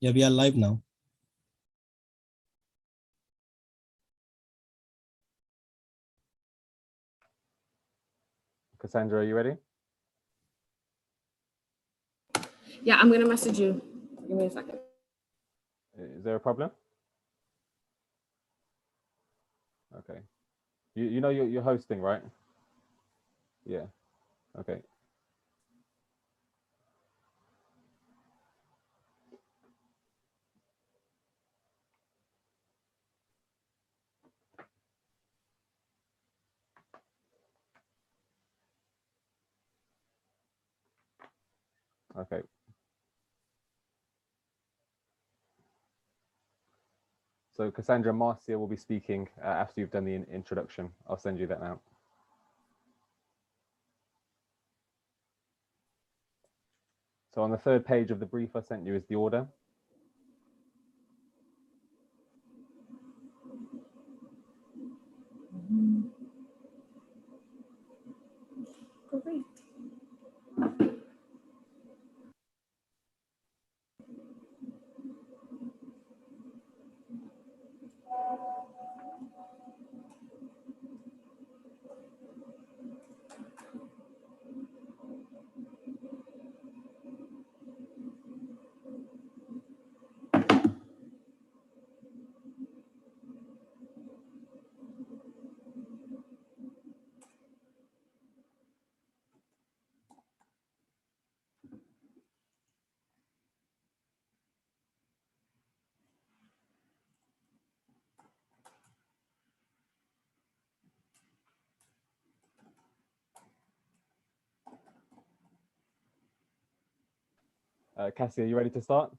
Yeah, we are live now. Cassandra, are you ready? Yeah, I'm gonna message you. Give me a second. Is there a problem? Okay. You know you're hosting, right? Yeah. Okay. Okay. So Cassandra, Marcia will be speaking after you've done the introduction. I'll send you that now. So on the third page of the brief I sent you is the order. Great. Cassie, are you ready to start?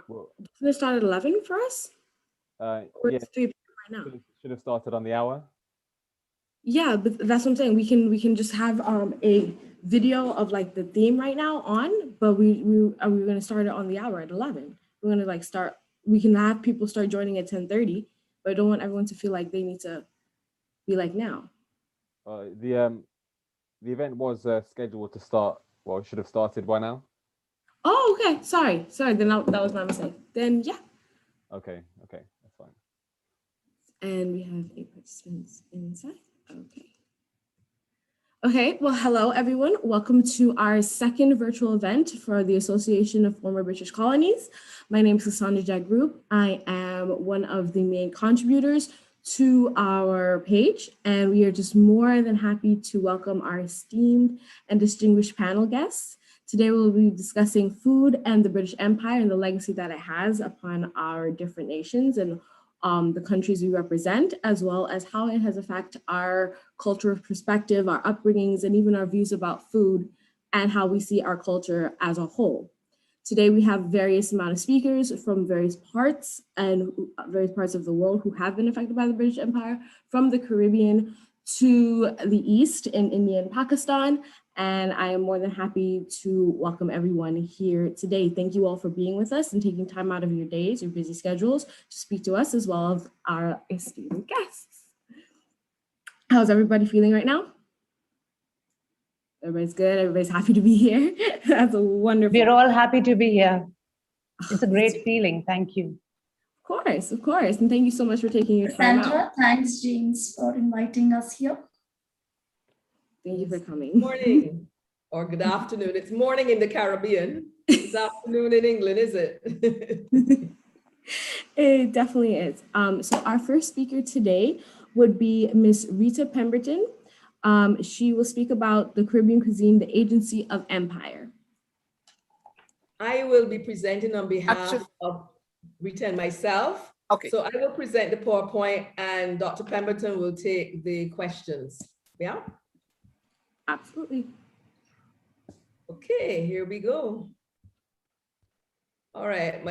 Doesn't it start at 11 for us? Or Yeah, it's 3 p.m. right now. should have started on the hour. Yeah, but that's what I'm saying. We can just have a video of like the theme right now on, but we're gonna start it on the hour at 11. We're gonna like start. We can have people start joining at 10:30, but I don't want everyone to feel like they need to be like now. The event was scheduled to start. Well, it should have started by now. Oh, okay. Sorry. Then that was my mistake. Then yeah. Okay, that's fine. And we have 8 participants inside. Okay, well, hello everyone. Welcome to our second virtual event for the Association of Former British Colonies. My name is Cassandra Jagroup. I am one of the main contributors to our page, and we are just more than happy to welcome our esteemed and distinguished panel guests. Today we'll be discussing food and the British Empire and the legacy that it has upon our different nations and the countries we represent, as well as how it has affected our cultural perspective, our upbringings, and even our views about food and how we see our culture as a whole. Today, we have various amount of speakers from various parts of the world who have been affected by the British Empire, from the Caribbean to the East in India and Pakistan. And I am more than happy to welcome everyone here today. Thank you all for being with us and taking time out of your days, your busy schedules, to speak to us as well as our esteemed guests. How's everybody feeling right now? Everybody's good. Everybody's happy to be here. That's a wonderful. We're all happy to be here. It's a great feeling. Thank you. Of course. And thank you so much for taking your time Sandra, thanks, James, for inviting us here. Thank you for coming. Good morning or good afternoon. It's morning in the Caribbean. It's afternoon in England, is it? It definitely is. So our first speaker today would be Miss Rita Pemberton. She will speak about the Caribbean cuisine, the agency of empire. I will be presenting on behalf of Rita and myself. Okay. So I will present the PowerPoint and Dr. Pemberton will take the questions. Yeah? Absolutely. Okay, here we go. All right,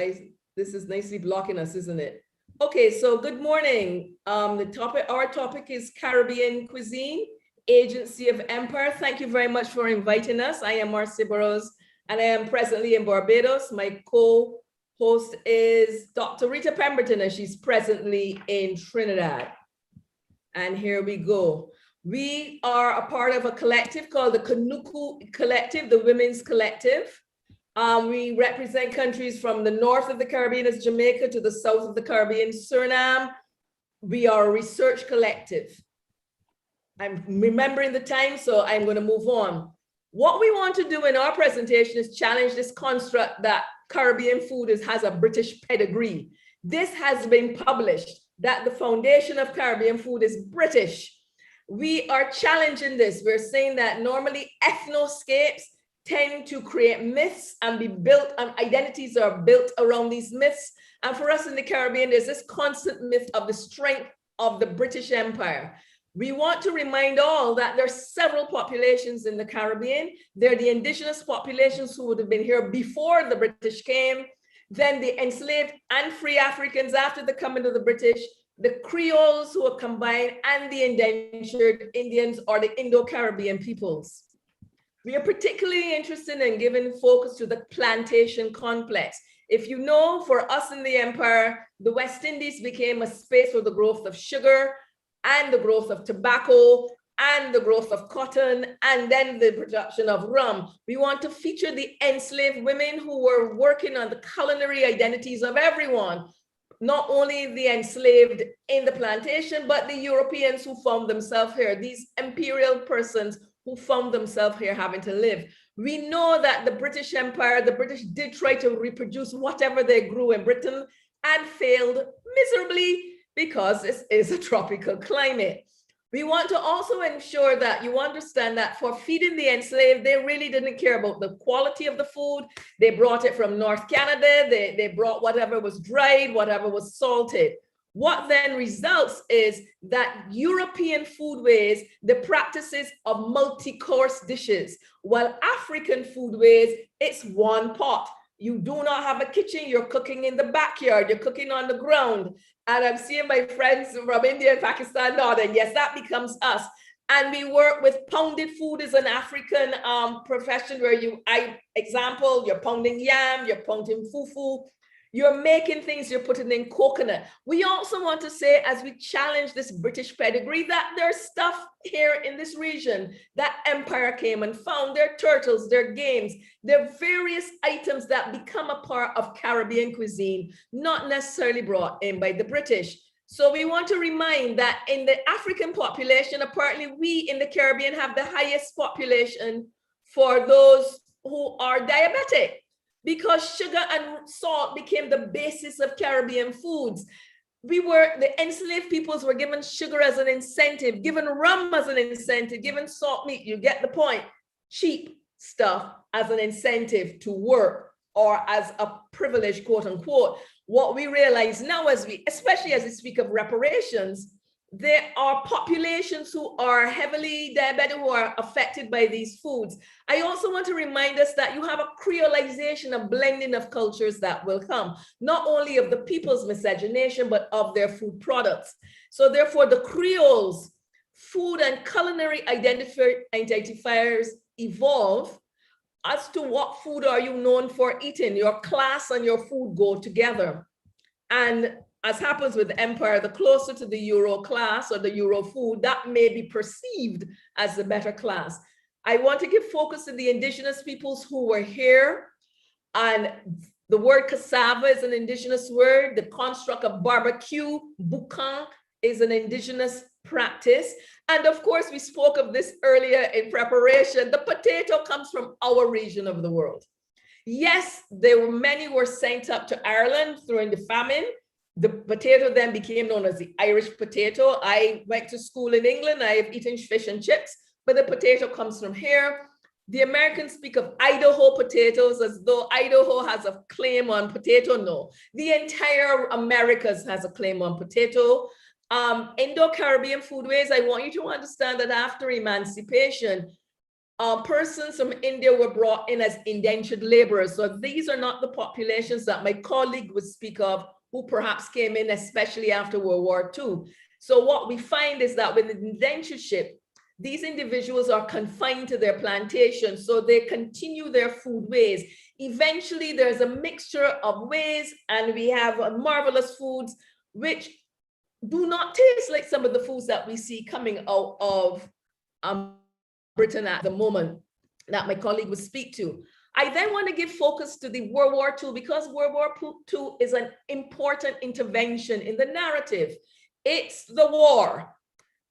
this is nicely blocking us, isn't it? Okay, so good morning. Our topic is Caribbean cuisine, agency of empire. Thank you very much for inviting us. I am Marcia Burrows and I am presently in Barbados. My co-host is Dr. Rita Pemberton and she's presently in Trinidad. And here we go. We are a part of a collective called the Kanuku Collective, the Women's Collective. We represent countries from the north of the Caribbean as Jamaica to the south of the Caribbean, Suriname. We are a research collective. I'm remembering the time, so I'm going to move on. What we want to do in our presentation is challenge this construct that Caribbean food has a British pedigree. This has been published, that the foundation of Caribbean food is British. We are challenging this. We're saying that normally ethnoscapes tend to create myths and be built, and identities are built around these myths. And for us in the Caribbean, there's this constant myth of the strength of the British Empire. We want to remind all that there are several populations in the Caribbean. There are the indigenous populations who would have been here before the British came, then the enslaved and free Africans after the coming of the British, the Creoles who are combined, and the indentured Indians or the Indo-Caribbean peoples. We are particularly interested in giving focus to the plantation complex. If you know, for us in the empire, the West Indies became a space for the growth of sugar and the growth of tobacco and the growth of cotton and then the production of rum. We want to feature the enslaved women who were working on the culinary identities of everyone, not only the enslaved in the plantation, but the Europeans who found themselves here, these imperial persons who found themselves here having to live. We know that the British Empire, the British did try to reproduce whatever they grew in Britain and failed miserably because this is a tropical climate. We want to also ensure that you understand that for feeding the enslaved, they really didn't care about the quality of the food. They brought it from North Canada. They brought whatever was dried, whatever was salted. What then results is that European foodways, the practices of multi-course dishes, while African foodways, it's one pot. You do not have a kitchen, you're cooking in the backyard, you're cooking on the ground. And I'm seeing my friends from India and Pakistan nodding. Yes, that becomes us. And we work with pounded food as an African profession where example, you're pounding yam, you're pounding fufu, you're making things, you're putting in coconut. We also want to say, as we challenge this British pedigree, that there's stuff here in this region that empire came and found. There are turtles, there are games, there are various items that become a part of Caribbean cuisine, not necessarily brought in by the British. So we want to remind that in the African population, apparently we in the Caribbean have the highest population for those who are diabetic, because sugar and salt became the basis of Caribbean foods. The enslaved peoples were given sugar as an incentive, given rum as an incentive, given salt meat, you get the point, cheap stuff as an incentive to work or as a privilege, quote unquote. What we realize now, especially as we speak of reparations, there are populations who are heavily diabetic, who are affected by these foods. I also want to remind us that you have a creolization, a blending of cultures that will come, not only of the people's miscegenation, but of their food products. So therefore, the Creoles' food and culinary identifiers evolve as to what food are you known for eating. Your class and your food go together. And as happens with the empire, the closer to the Euro class or the Euro food, that may be perceived as the better class. I want to give focus to the indigenous peoples who were here. And the word cassava is an indigenous word. The construct of barbecue, boucan, is an indigenous practice. And of course, we spoke of this earlier in preparation. The potato comes from our region of the world. Yes, many were sent up to Ireland during the famine. The potato then became known as the Irish potato. I went to school in England. I have eaten fish and chips, but the potato comes from here. The Americans speak of Idaho potatoes as though Idaho has a claim on potato. No, the entire Americas has a claim on potato. Indo-Caribbean foodways, I want you to understand that after emancipation, persons from India were brought in as indentured laborers. So these are not the populations that my colleague would speak of, who perhaps came in especially after World War II. So what we find is that with indentureship, these individuals are confined to their plantations, so they continue their food ways. Eventually, there's a mixture of ways, and we have marvelous foods which do not taste like some of the foods that we see coming out of Britain at the moment that my colleague would speak to. I then want to give focus to the World War II because World War II is an important intervention in the narrative. It's the war.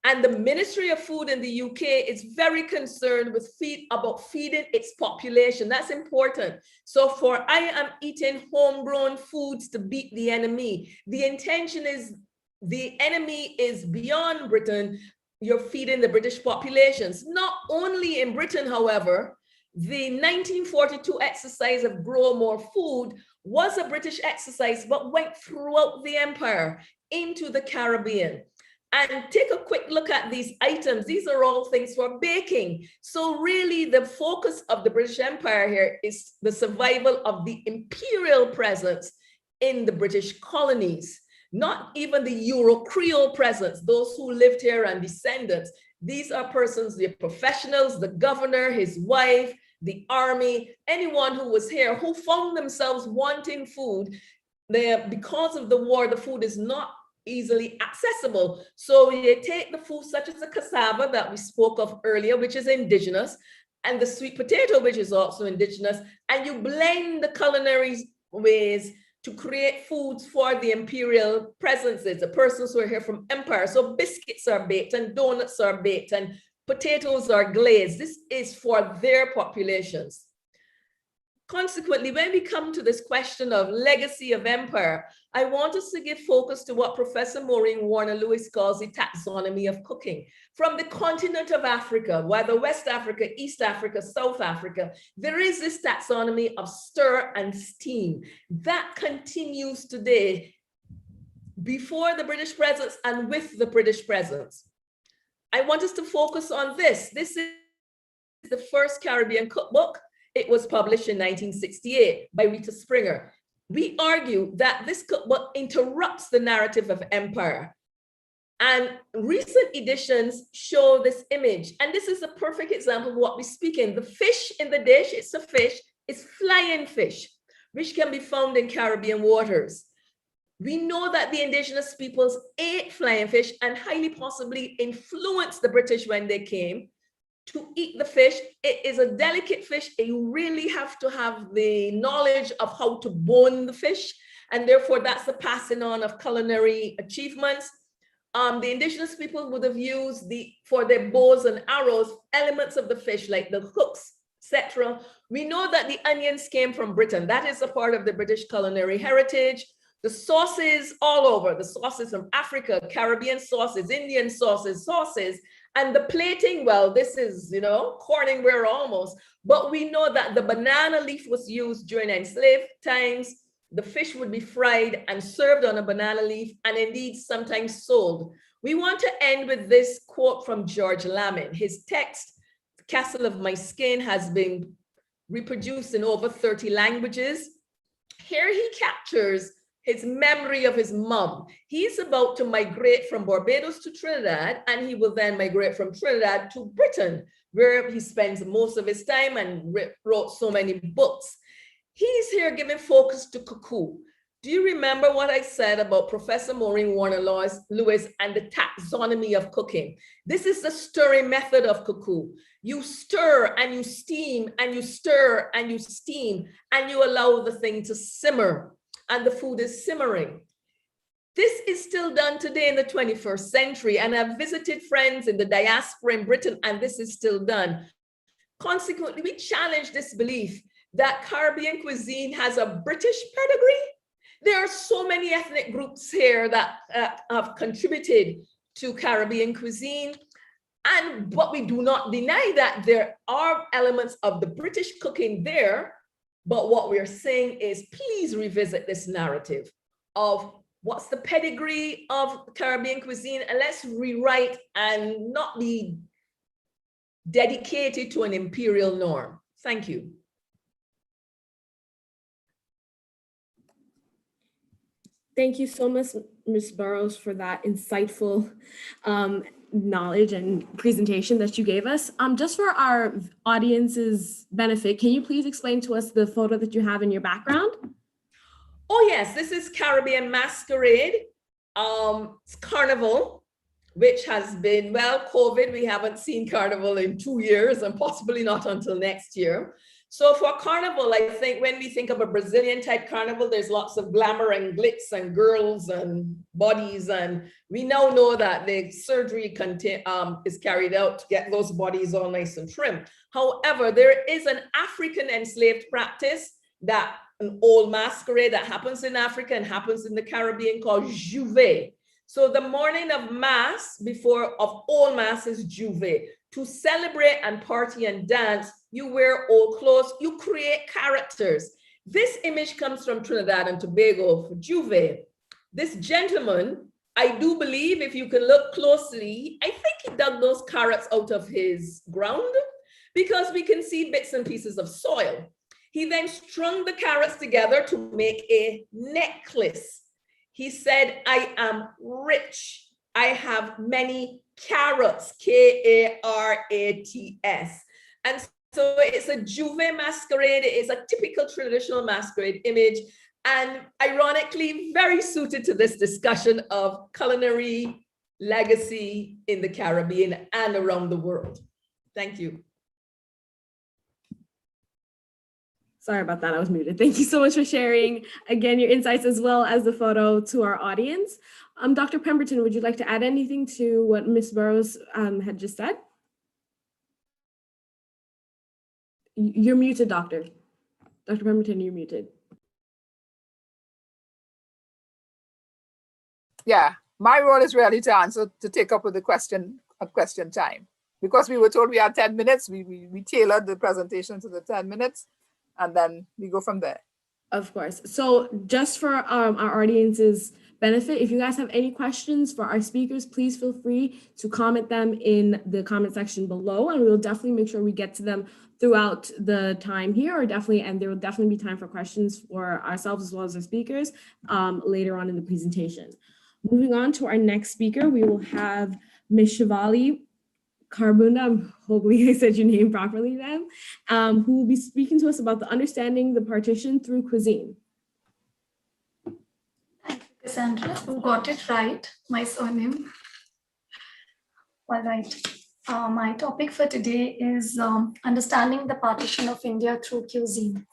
And the Ministry of Food in the UK is very concerned with about feeding its population. That's important. So for I am eating homegrown foods to beat the enemy. The intention is the enemy is beyond Britain. You're feeding the British populations. Not only in Britain, however, the 1942 exercise of Grow More Food was a British exercise, but went throughout the empire into the Caribbean. And take a quick look at these items. These are all things for baking. So really the focus of the British Empire here is the survival of the imperial presence in the British colonies, not even the Euro-Creole presence, those who lived here and descendants. These are persons, the professionals, the governor, his wife, the army, anyone who was here who found themselves wanting food. Because of the war, the food is not easily accessible. So you take the food such as the cassava that we spoke of earlier, which is indigenous, and the sweet potato, which is also indigenous, and you blend the culinary ways to create foods for the imperial presences, the persons who are here from empire. So biscuits are baked and donuts are baked and potatoes are glazed. This is for their populations. Consequently, when we come to this question of legacy of empire, I want us to give focus to what Professor Maureen Warner-Lewis calls the taxonomy of cooking. From the continent of Africa, whether West Africa, East Africa, South Africa, there is this taxonomy of stir and steam that continues today before the British presence and with the British presence. I want us to focus on this. This is the first Caribbean cookbook. It was published in 1968 by Rita Springer. We argue that this cookbook interrupts the narrative of empire. And recent editions show this image. And this is a perfect example of what we speak in. The fish in the dish, it's a fish, it's flying fish, which can be found in Caribbean waters. We know that the indigenous peoples ate flying fish and highly possibly influenced the British when they came to eat the fish. It is a delicate fish. You really have to have the knowledge of how to bone the fish. And therefore that's the passing on of culinary achievements. The indigenous people would have used for their bows and arrows, elements of the fish like the hooks, etc. We know that the onions came from Britain. That is a part of the British culinary heritage. The sauces all over, the sauces from Africa, Caribbean sauces, Indian sauces, and the plating, well, this is, Corningware almost, but we know that the banana leaf was used during enslaved times. The fish would be fried and served on a banana leaf and indeed sometimes sold. We want to end with this quote from George Lamin. His text, Castle of My Skin, has been reproduced in over 30 languages. Here he captures his memory of his mom. He's about to migrate from Barbados to Trinidad, and he will then migrate from Trinidad to Britain, where he spends most of his time and wrote so many books. He's here giving focus to cuckoo. Do you remember what I said about Professor Maureen Warner-Lewis and the taxonomy of cooking? This is the stirring method of cuckoo. You stir and you steam and you stir and you steam and you allow the thing to simmer. And the food is simmering. This is still done today in the 21st century. And I've visited friends in the diaspora in Britain, and this is still done. Consequently, we challenge this belief that Caribbean cuisine has a British pedigree. There are so many ethnic groups here that have contributed to Caribbean cuisine. But we do not deny that there are elements of the British cooking there. But what we're saying is, please revisit this narrative of what's the pedigree of Caribbean cuisine, and let's rewrite and not be dedicated to an imperial norm. Thank you. Thank you so much, Ms. Burrows, for that insightful knowledge and presentation that you gave us. Just for our audience's benefit, can you please explain to us the photo that you have in your background? Oh yes, this is Caribbean Masquerade. It's Carnival, which has been, well, COVID, we haven't seen Carnival in 2 years and possibly not until next year. So for Carnival, I think when we think of a Brazilian type carnival, there's lots of glamour and glitz and girls and bodies. And we now know that the surgery is carried out to get those bodies all nice and trim. However, there is an African enslaved practice, that an old masquerade that happens in Africa and happens in the Caribbean, called Juve. So the morning of mass, of old mass, is Juve. To celebrate and party and dance, you wear old clothes, you create characters. This image comes from Trinidad and Tobago for Juve. This gentleman, I do believe, if you can look closely, I think he dug those carrots out of his ground, because we can see bits and pieces of soil. He then strung the carrots together to make a necklace. He said, I am rich. I have many carrots, K-A-R-A-T-S. And so it's a Juve masquerade. It is a typical traditional masquerade image, and ironically, very suited to this discussion of culinary legacy in the Caribbean and around the world. Thank you. Sorry about that, I was muted. Thank you so much for sharing, again, your insights as well as the photo to our audience. Dr. Pemberton, would you like to add anything to what Ms. Burrows had just said? You're muted, Doctor. Dr. Pemberton, you're muted. Yeah, my role is really to answer, to take up with the question at question time. Because we were told we had 10 minutes, we tailored the presentation to the 10 minutes, and then we go from there. Of course. So just for our audience's benefit, if you guys have any questions for our speakers, please feel free to comment them in the comment section below, and we will definitely make sure we get to them throughout the time here, and there will definitely be time for questions for ourselves as well as our speakers later on in the presentation. Moving on to our next speaker, we will have Ms. Shivali Karbunda, hopefully I said your name properly then, who will be speaking to us about the understanding the partition through cuisine. Thank you, Cassandra, who got it right, my surname. All right. My topic for today is understanding the partition of India through cuisine.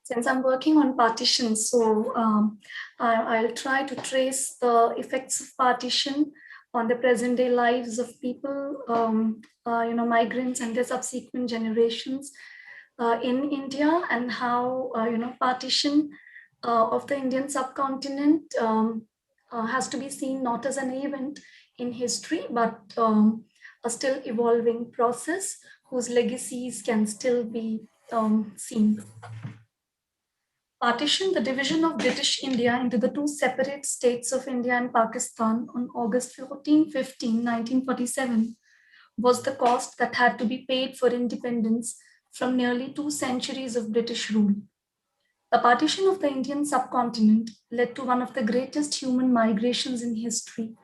Since I'm working on partition, so I'll try to trace the effects of partition on the present day lives of people, migrants and their subsequent generations in India, and how, partition of the Indian subcontinent has to be seen not as an event in history, but a still evolving process whose legacies can still be seen. Partition, the division of British India into the two separate states of India and Pakistan on August 15, 1947, was the cost that had to be paid for independence from nearly 2 centuries of British rule. The partition of the Indian subcontinent led to one of the greatest human migrations in history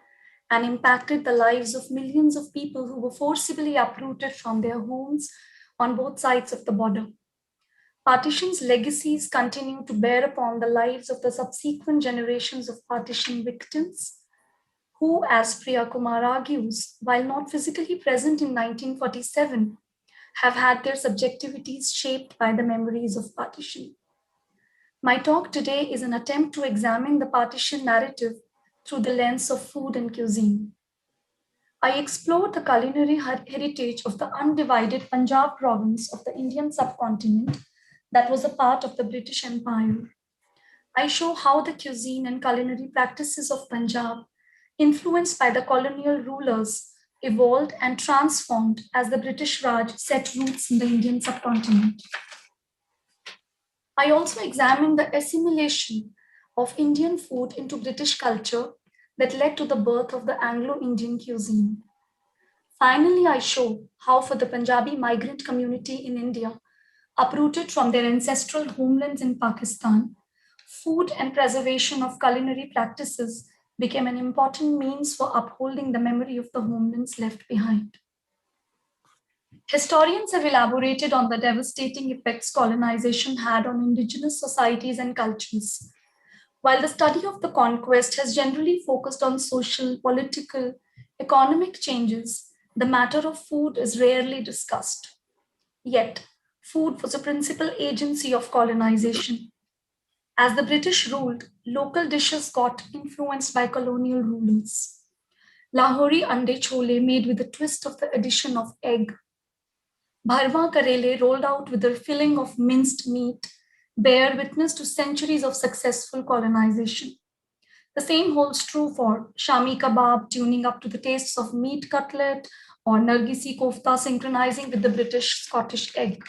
and impacted the lives of millions of people who were forcibly uprooted from their homes on both sides of the border. Partition's legacies continue to bear upon the lives of the subsequent generations of partition victims, who, as Priya Kumar argues, while not physically present in 1947, have had their subjectivities shaped by the memories of partition. My talk today is an attempt to examine the partition narrative through the lens of food and cuisine. I explore the culinary heritage of the undivided Punjab province of the Indian subcontinent that was a part of the British Empire. I show how the cuisine and culinary practices of Punjab, influenced by the colonial rulers, evolved and transformed as the British Raj set roots in the Indian subcontinent. I also examine the assimilation of Indian food into British culture that led to the birth of the Anglo-Indian cuisine. Finally, I show how for the Punjabi migrant community in India, uprooted from their ancestral homelands in Pakistan, food and preservation of culinary practices became an important means for upholding the memory of the homelands left behind. Historians have elaborated on the devastating effects colonization had on indigenous societies and cultures. While the study of the conquest has generally focused on social, political, economic changes, the matter of food is rarely discussed. Yet, food was a principal agency of colonization. As the British ruled, local dishes got influenced by colonial rulers. Lahori ande chole made with a twist of the addition of egg. Bharwa karele rolled out with a filling of minced meat bear witness to centuries of successful colonization. The same holds true for Shami kebab tuning up to the tastes of meat cutlet or Nargisi kofta synchronizing with the British Scottish egg.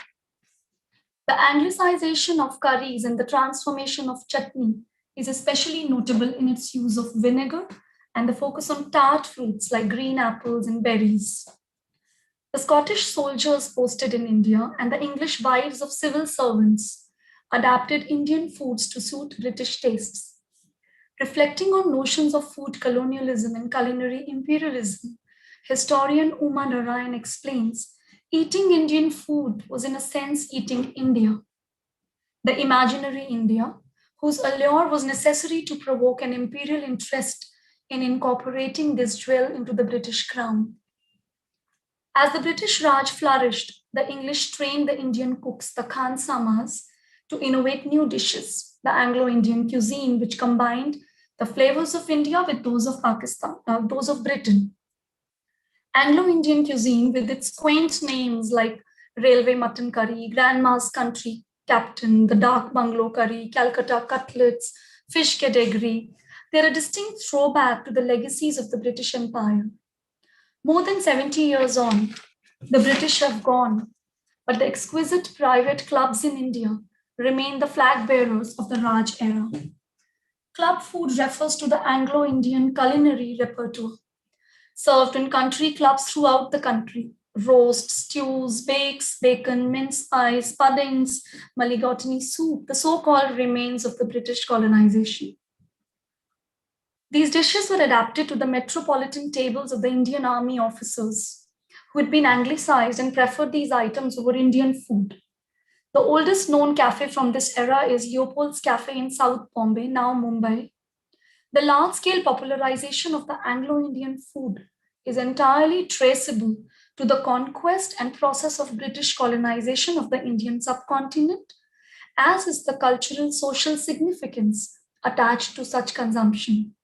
The anglicization of curries and the transformation of chutney is especially notable in its use of vinegar and the focus on tart fruits like green apples and berries. The Scottish soldiers posted in India and the English wives of civil servants adapted Indian foods to suit British tastes. Reflecting on notions of food colonialism and culinary imperialism, historian Uma Narayan explains, eating Indian food was in a sense eating India, the imaginary India, whose allure was necessary to provoke an imperial interest in incorporating this jewel into the British crown. As the British Raj flourished, the English trained the Indian cooks, the Khansamas, to innovate new dishes, the Anglo-Indian cuisine, which combined the flavors of India with those of Pakistan, those of Britain. Anglo-Indian cuisine, with its quaint names like railway mutton curry, grandma's country captain, the dark bungalow curry, Calcutta cutlets, fish category, they're a distinct throwback to the legacies of the British Empire. More than 70 years on, the British have gone, but the exquisite private clubs in India remain the flag bearers of the Raj era. Club food refers to the Anglo-Indian culinary repertoire, served in country clubs throughout the country. Roast, stews, bakes, bacon, mince pies, puddings, mulligatawny soup, the so-called remains of the British colonization. These dishes were adapted to the metropolitan tables of the Indian army officers, who had been anglicized and preferred these items over Indian food. The oldest known cafe from this era is Leopold's Cafe in South Bombay, now Mumbai. The large-scale popularization of the Anglo-Indian food is entirely traceable to the conquest and process of British colonization of the Indian subcontinent, as is the cultural social significance attached to such consumption.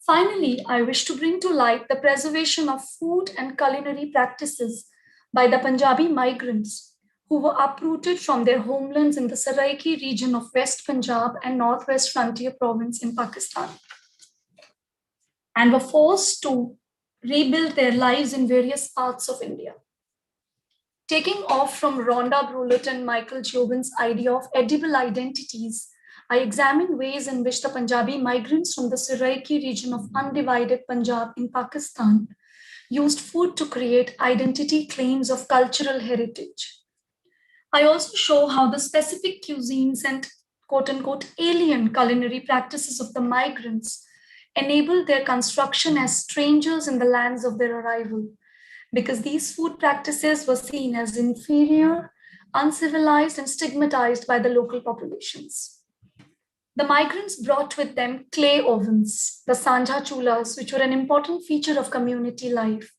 Finally, I wish to bring to light the preservation of food and culinary practices by the Punjabi migrants who were uprooted from their homelands in the Saraiki region of West Punjab and Northwest Frontier Province in Pakistan, and were forced to rebuild their lives in various parts of India. Taking off from Rhonda Brulet and Michael Jobin's idea of edible identities, I examine ways in which the Punjabi migrants from the Saraiki region of undivided Punjab in Pakistan used food to create identity claims of cultural heritage. I also show how the specific cuisines and quote-unquote alien culinary practices of the migrants enabled their construction as strangers in the lands of their arrival, because these food practices were seen as inferior, uncivilized, and stigmatized by the local populations. The migrants brought with them clay ovens, the sanja chulas, which were an important feature of community life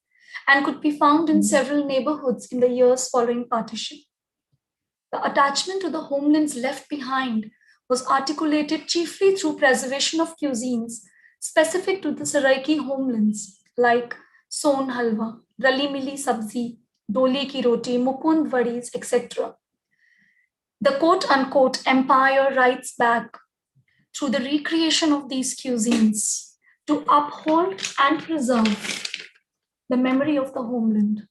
and could be found in several neighborhoods in the years following partition. The attachment to the homelands left behind was articulated chiefly through preservation of cuisines specific to the Saraiki homelands, like son halwa, rali mili sabzi, doli ki roti, mukund vadis, etc. The quote-unquote empire writes back through the recreation of these cuisines to uphold and preserve the memory of the homeland.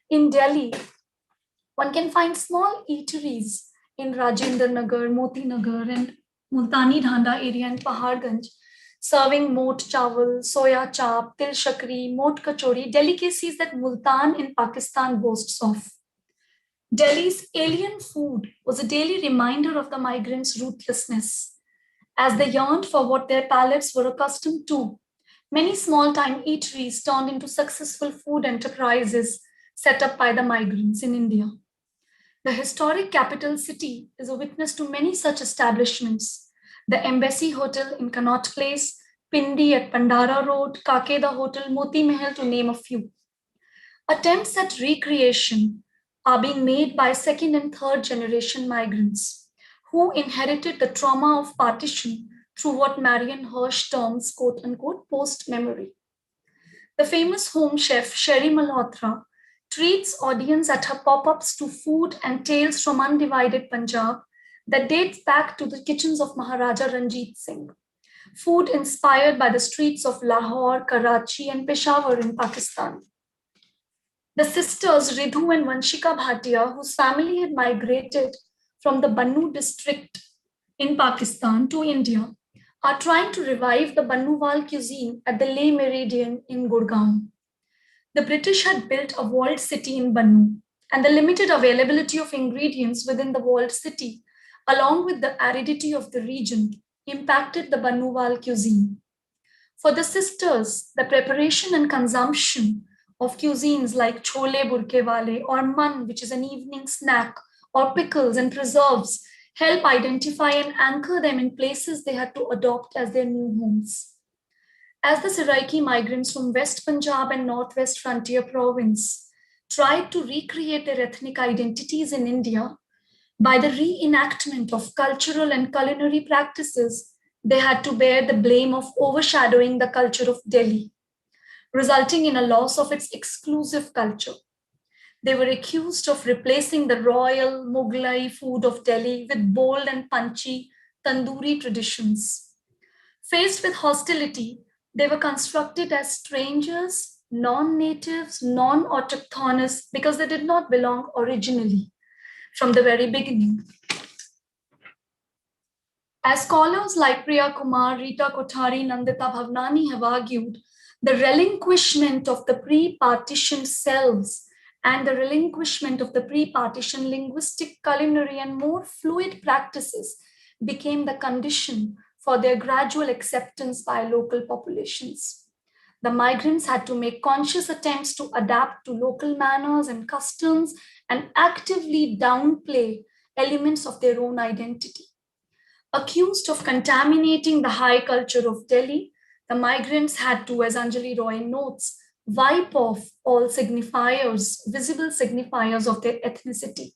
In Delhi, one can find small eateries in Rajendra Nagar, Moti Nagar, and Multani Dhanda area in Paharganj, serving mot chawal, soya chap, til shakri, mot kachori, delicacies that Multan in Pakistan boasts of. Delhi's alien food was a daily reminder of the migrants' ruthlessness. As they yearned for what their palates were accustomed to, many small-time eateries turned into successful food enterprises set up by the migrants in India. The historic capital city is a witness to many such establishments. The Embassy Hotel in Connaught Place, Pindi at Pandara Road, Kakeda Hotel, Moti Mahal, to name a few. Attempts at recreation are being made by second and third generation migrants who inherited the trauma of partition through what Marion Hirsch terms, quote unquote, post memory. The famous home chef Sherry Malhotra treats audience at her pop-ups to food and tales from undivided Punjab that dates back to the kitchens of Maharaja Ranjit Singh. Food inspired by the streets of Lahore, Karachi, and Peshawar in Pakistan. The sisters Ridhu and Vanshika Bhatia, whose family had migrated from the Bannu district in Pakistan to India, are trying to revive the Bannuwal cuisine at the Leh Meridian in Gurgaon. The British had built a walled city in Bannu, and the limited availability of ingredients within the walled city, along with the aridity of the region, impacted the Bannuwal cuisine. For the sisters, the preparation and consumption of cuisines like chole burkewale or man, which is an evening snack, or pickles and preserves, help identify and anchor them in places they had to adopt as their new homes. As the Saraiki migrants from West Punjab and Northwest Frontier Province tried to recreate their ethnic identities in India, by the reenactment of cultural and culinary practices, they had to bear the blame of overshadowing the culture of Delhi, resulting in a loss of its exclusive culture. They were accused of replacing the royal Mughlai food of Delhi with bold and punchy tandoori traditions. Faced with hostility, they were constructed as strangers, non-natives, non-autochthonous, because they did not belong originally from the very beginning. As scholars like Priya Kumar, Rita Kothari, Nandita Bhavnani have argued, the relinquishment of the pre-partition selves and the relinquishment of the pre-partition linguistic, culinary, and more fluid practices became the condition for their gradual acceptance by local populations. The migrants had to make conscious attempts to adapt to local manners and customs and actively downplay elements of their own identity. Accused of contaminating the high culture of Delhi, the migrants had to, as Anjali Roy notes, wipe off all signifiers, visible signifiers of their ethnicity.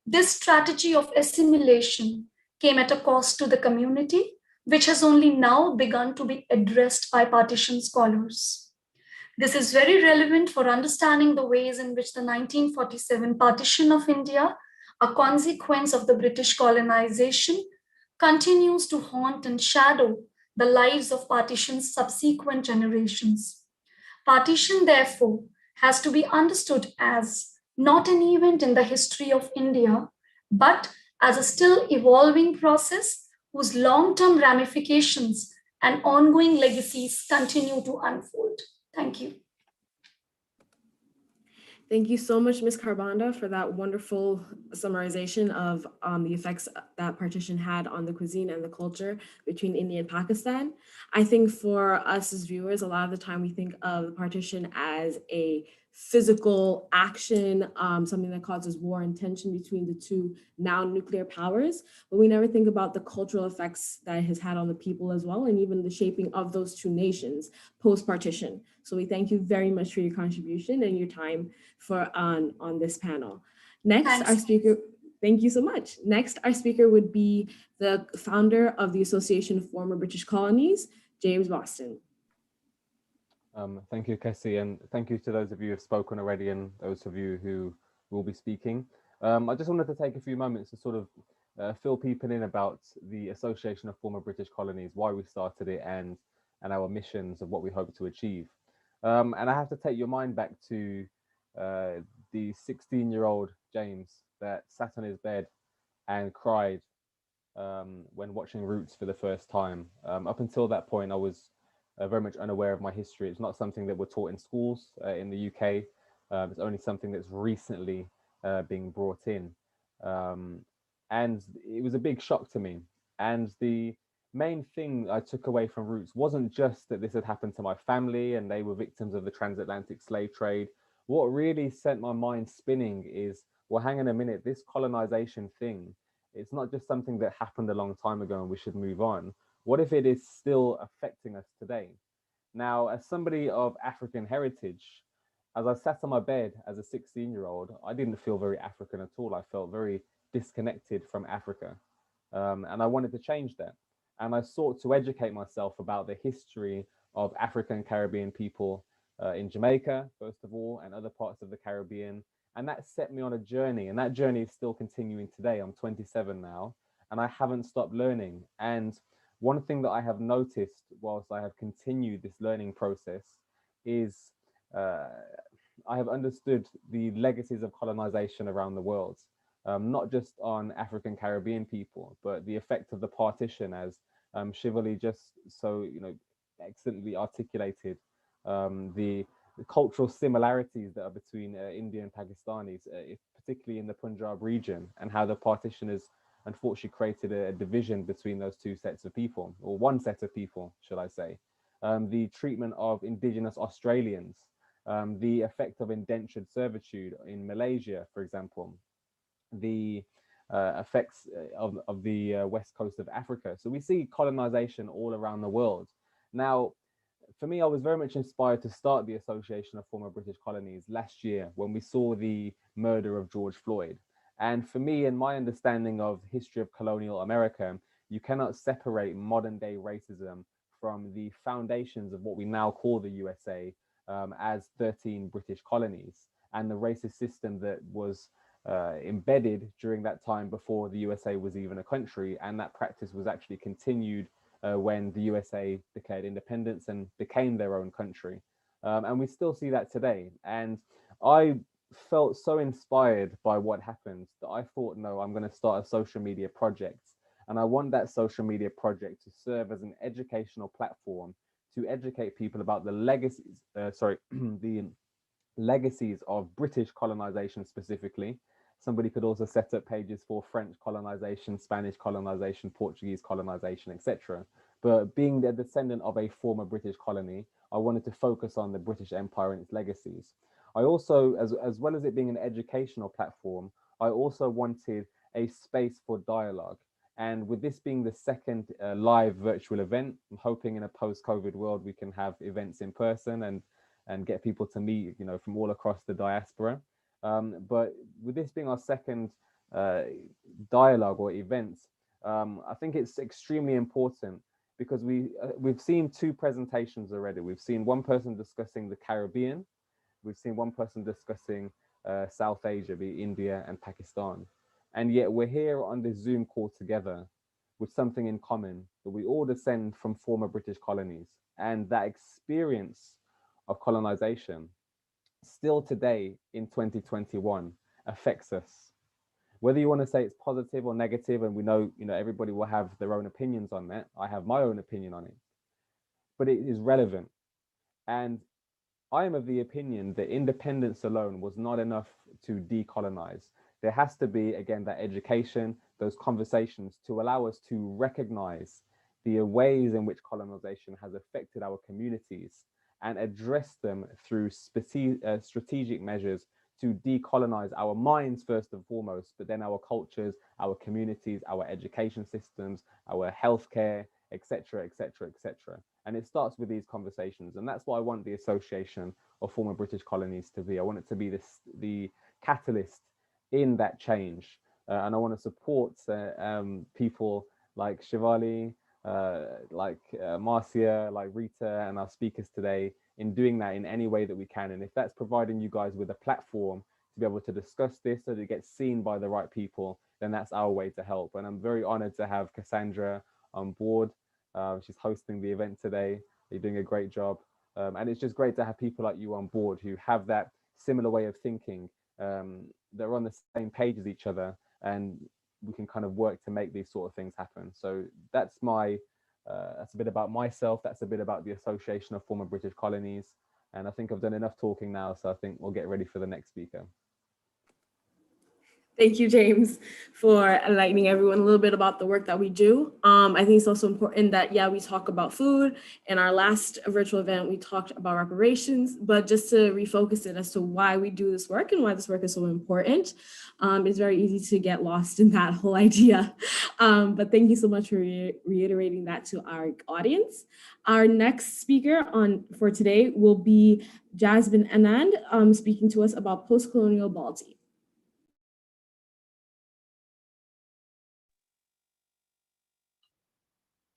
This strategy of assimilation came at a cost to the community, which has only now begun to be addressed by partition scholars. This is very relevant for understanding the ways in which the 1947 partition of India, a consequence of the British colonization, continues to haunt and shadow the lives of partition's subsequent generations. Partition, therefore, has to be understood as not an event in the history of India, but as a still evolving process whose long-term ramifications and ongoing legacies continue to unfold. Thank you. Thank you so much, Ms. Karbanda, for that wonderful summarization of the effects that partition had on the cuisine and the culture between India and Pakistan. I think for us as viewers, a lot of the time we think of the partition as a physical action, something that causes war and tension between the two now nuclear powers, but we never think about the cultural effects that it has had on the people as well, and even the shaping of those two nations post-partition. So we thank you very much for your contribution and your time on this panel. Next, Thanks. our speaker, thank you so much. Next, our speaker would be the founder of the Association of Former British Colonies, James Boston. Thank you, Kessie, and thank you to those of you who have spoken already and those of you who will be speaking. I just wanted to take a few moments to sort of fill people in about the Association of Former British Colonies, why we started it, and our missions of what we hope to achieve. And I have to take your mind back to the 16-year-old James that sat on his bed and cried when watching Roots for the first time. Up until that point, I was very much unaware of my history. It's not something that we're taught in schools in the UK. It's only something that's recently being brought in. And it was a big shock to me. And the main thing I took away from Roots wasn't just that this had happened to my family and they were victims of the transatlantic slave trade. What really sent my mind spinning is, well, hang on a minute, this colonization thing, it's not just something that happened a long time ago and we should move on. What if it is still affecting us today? Now, as somebody of African heritage, as I sat on my bed as a 16-year-old, I didn't feel very African at all. I felt very disconnected from Africa. And I wanted to change that. And I sought to educate myself about the history of African Caribbean people in Jamaica, first of all, and other parts of the Caribbean. And that set me on a journey. And that journey is still continuing today. I'm 27 now, and I haven't stopped learning. And one thing that I have noticed whilst I have continued this learning process is I have understood the legacies of colonization around the world, not just on African Caribbean people, but the effect of the partition, as Shivali just so excellently articulated, the cultural similarities that are between India and Pakistanis, particularly in the Punjab region, and how the partition has unfortunately created a division between those two sets of people, or one set of people, should I say. The treatment of indigenous Australians, the effect of indentured servitude in Malaysia, for example, the effects of the west coast of Africa. So we see colonization all around the world. Now, for me, I was very much inspired to start the Association of Former British Colonies last year when we saw the murder of George Floyd. And for me, in my understanding of the history of colonial America, you cannot separate modern day racism from the foundations of what we now call the USA as 13 British colonies, and the racist system that was embedded during that time before the USA was even a country. And that practice was actually continued when the USA declared independence and became their own country. And we still see that today. And I felt so inspired by what happened that I thought, no, I'm going to start a social media project. And I want that social media project to serve as an educational platform to educate people about the legacies, the legacies of British colonization specifically. Somebody could also set up pages for French colonization, Spanish colonization, Portuguese colonization, etc. But being the descendant of a former British colony, I wanted to focus on the British Empire and its legacies. I also, as well as it being an educational platform, I also wanted a space for dialogue. And with this being the second live virtual event, I'm hoping in a post-COVID world we can have events in person and get people to meet, from all across the diaspora. But with this being our second dialogue or event, I think it's extremely important because we've seen two presentations already. We've seen one person discussing the Caribbean. We've seen one person discussing South Asia, be India and Pakistan. And yet we're here on this Zoom call together with something in common, that we all descend from former British colonies. And that experience of colonization still today in 2021 affects us. Whether you want to say it's positive or negative, and we know, everybody will have their own opinions on that. I have my own opinion on it, but it is relevant. And I am of the opinion that independence alone was not enough to decolonize. There has to be, again, that education, those conversations to allow us to recognize the ways in which colonization has affected our communities and address them through strategic measures to decolonize our minds first and foremost, but then our cultures, our communities, our education systems, our healthcare, etc., etc., etc. And it starts with these conversations. And that's what I want the Association of Former British Colonies to be. I want it to be the catalyst in that change. And I want to support people like Shivali, like Marcia, like Rita, and our speakers today in doing that in any way that we can. And if that's providing you guys with a platform to be able to discuss this so that it gets seen by the right people, then that's our way to help. And I'm very honored to have Cassandra on board. She's hosting the event today. You're doing a great job. And it's just great to have people like you on board who have that similar way of thinking. They're on the same page as each other, and we can kind of work to make these sort of things happen. So that's that's a bit about myself. That's a bit about the Association of Former British Colonies. And I think I've done enough talking now, so I think we'll get ready for the next speaker. Thank you, James, for enlightening everyone a little bit about the work that we do. I think it's also important that, yeah, we talk about food. In our last virtual event, we talked about reparations, but just to refocus it as to why we do this work and why this work is so important. It's very easy to get lost in that whole idea. But thank you so much for reiterating that to our audience. Our next speaker for today will be Jasmine Anand, speaking to us about Postcolonial Balti.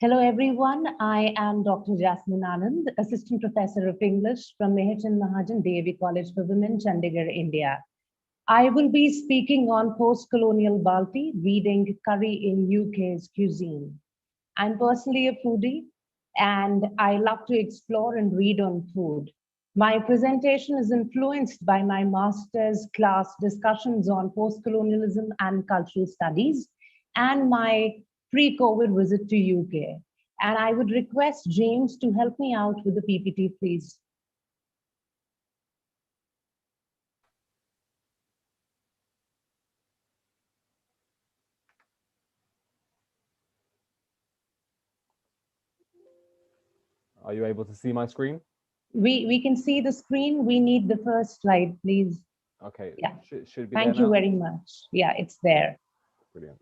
Hello, everyone. I am Dr. Jasmine Anand, Assistant Professor of English from Meherchand Mahajan Devi College for Women, Chandigarh, India. I will be speaking on Postcolonial Balti, reading Curry in UK's Cuisine. I'm personally a foodie, and I love to explore and read on food. My presentation is influenced by my master's class discussions on postcolonialism and cultural studies, and my pre-COVID visit to UK. And I would request James to help me out with the PPT, please. Are you able to see my screen? We can see the screen. We need the first slide, please. Okay. Yeah. Should be Thank there you now? very much. Yeah, it's there. Brilliant.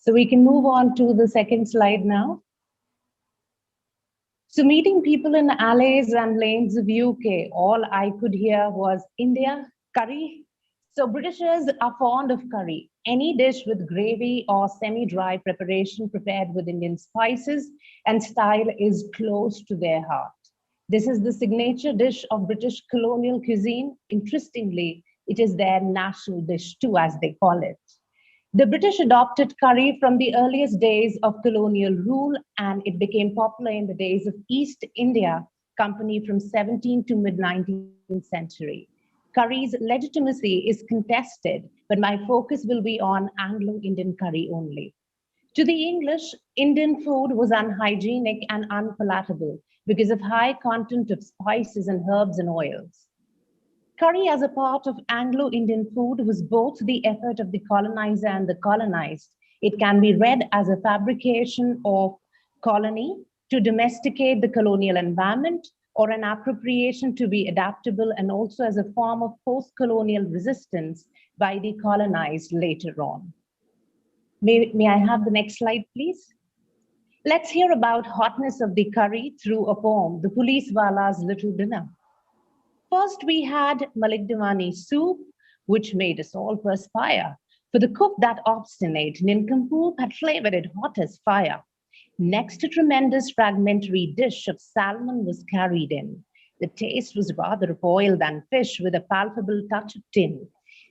So we can move on to the second slide now. So meeting people in alleys and lanes of UK, all I could hear was India, curry. So Britishers are fond of curry. Any dish with gravy or semi-dry preparation prepared with Indian spices and style is close to their heart. This is the signature dish of British colonial cuisine. Interestingly, it is their national dish too, as they call it. The British adopted curry from the earliest days of colonial rule, and it became popular in the days of East India Company from 17th to mid-19th century. Curry's legitimacy is contested, but my focus will be on Anglo-Indian curry only. To the English, Indian food was unhygienic and unpalatable because of high content of spices and herbs and oils. Curry as a part of Anglo-Indian food was both the effort of the colonizer and the colonized. It can be read as a fabrication of colony to domesticate the colonial environment, or an appropriation to be adaptable, and also as a form of post-colonial resistance by the colonized later on. May I have the next slide, please? Let's hear about hotness of the curry through a poem, The Police Wala's Little Dinner. First, we had Malik Diwani soup, which made us all perspire. For the cook that obstinate nincompoop had flavored it hot as fire. Next, a tremendous fragmentary dish of salmon was carried in. The taste was rather of oil than fish, with a palpable touch of tin.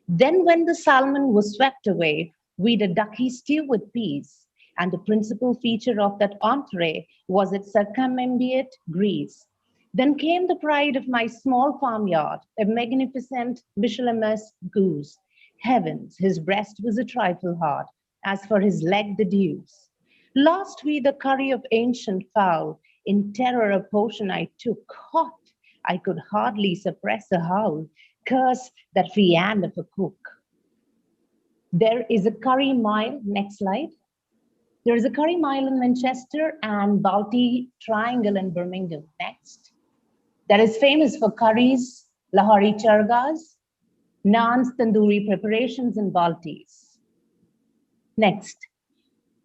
Then, when the salmon was swept away, we'd a ducky stew with peas. And the principal feature of that entree was its circumambient grease. Then came the pride of my small farmyard, a magnificent Michelamas goose. Heavens, his breast was a trifle hard, as for his leg the deuce. Last we the curry of ancient fowl, in terror a portion I took, hot, I could hardly suppress a howl, curse that fiend of a cook. There is a curry mile, next slide. There is a curry mile in Manchester and Balti Triangle in Birmingham, next. That is famous for curries, Lahori chargas, naans, tandoori preparations, and baltis. Next,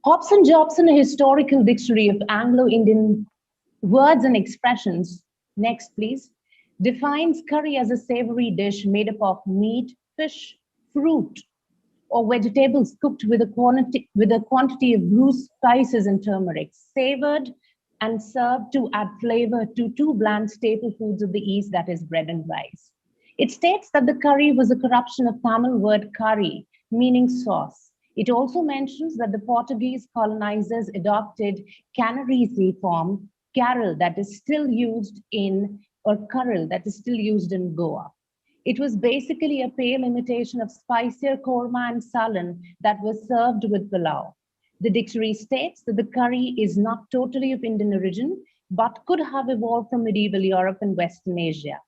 Hobson Jobson, a historical dictionary of Anglo-Indian words and expressions, next please, defines curry as a savory dish made up of meat, fish, fruit, or vegetables cooked with a quantity of bruised spices and turmeric, savored and served to add flavor to two bland staple foods of the East, that is bread and rice. It states that the curry was a corruption of Tamil word curry, meaning sauce. It also mentions that the Portuguese colonizers adopted Canary's form, carol, that is still used in, or curry, that is still used in Goa. It was basically a pale imitation of spicier korma and salan that was served with pilau. The dictionary states that the curry is not totally of Indian origin, but could have evolved from medieval Europe and Western Asia.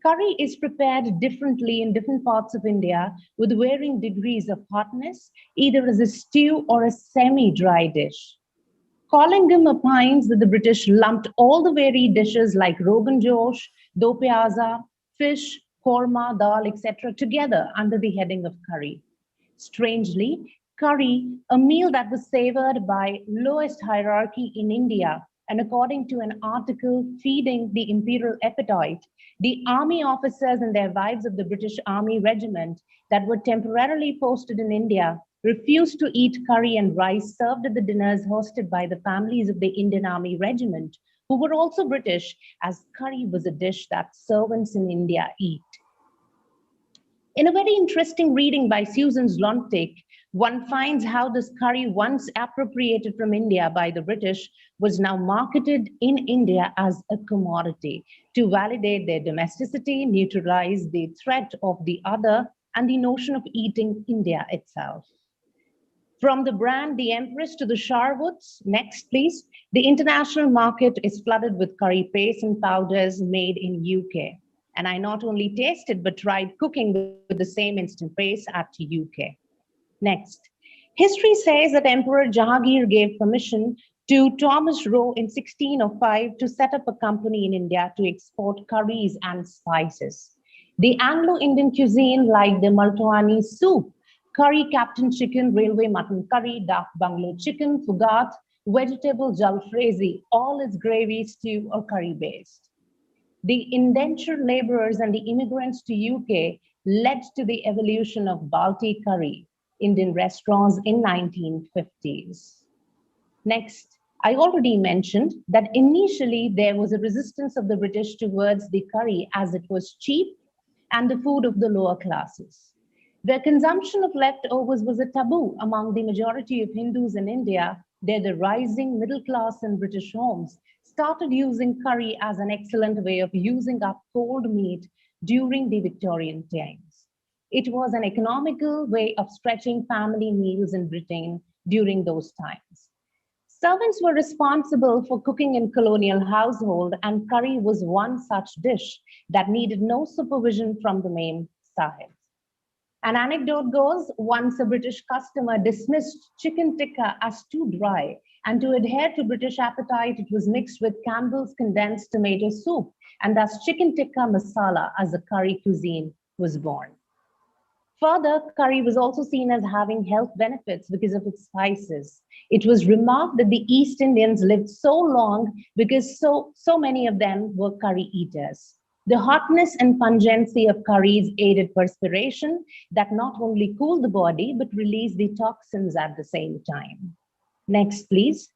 Curry is prepared differently in different parts of India with varying degrees of hotness, either as a stew or a semi-dry dish. Collingham opines that the British lumped all the varied dishes like Rogan Josh, do pyaza, fish, korma, dal, etc. together under the heading of curry. Strangely, curry, a meal that was savored by lowest hierarchy in India, and according to an article Feeding the Imperial Appetite, the army officers and their wives of the British Army regiment that were temporarily posted in India refused to eat curry and rice served at the dinners hosted by the families of the Indian Army regiment, who were also British, as curry was a dish that servants in India eat. In a very interesting reading by Susan Zlontik, one finds how this curry, once appropriated from India by the British, was now marketed in India as a commodity to validate their domesticity, neutralize the threat of the other, and the notion of eating India itself. From the brand The Empress to the Sharwoods, next please, the international market is flooded with curry paste and powders made in UK. And I not only tasted, but tried cooking with the same instant paste at UK. Next, history says that Emperor Jahangir gave permission to Thomas Roe in 1605 to set up a company in India to export curries and spices. The Anglo-Indian cuisine, like the Maltwani soup, curry captain chicken, railway mutton curry, dak bungalow chicken, fugat, vegetable jalfrezi, all is gravy, stew, or curry based. The indenture laborers and the immigrants to UK led to the evolution of Balti curry, Indian restaurants in 1950s. Next, I already mentioned that initially there was a resistance of the British towards the curry as it was cheap and the food of the lower classes. The consumption of leftovers was a taboo among the majority of Hindus in India. They're the rising middle class in British homes started using curry as an excellent way of using up cold meat during the Victorian times. It was an economical way of stretching family meals in Britain during those times. Servants were responsible for cooking in colonial household, and curry was one such dish that needed no supervision from the main side. An anecdote goes, once a British customer dismissed chicken tikka as too dry, and to adhere to British appetite, it was mixed with Campbell's condensed tomato soup, and thus chicken tikka masala as a curry cuisine was born. Further, curry was also seen as having health benefits because of its spices. It was remarked that the East Indians lived so long because so many of them were curry eaters. The hotness and pungency of curries aided perspiration that not only cooled the body, but released the toxins at the same time. Next, please.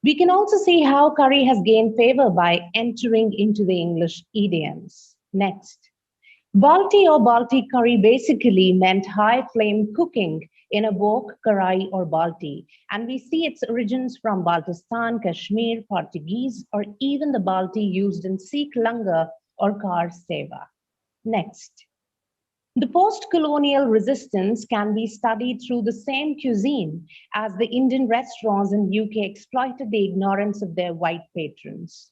We can also see how curry has gained favor by entering into the English idioms. Next. Balti or Balti curry basically meant high flame cooking in a wok, karai, or Balti. And we see its origins from Baltistan, Kashmir, Portuguese, or even the Balti used in Sikh langar or Kar Seva. Next. The post-colonial resistance can be studied through the same cuisine as the Indian restaurants in UK exploited the ignorance of their white patrons,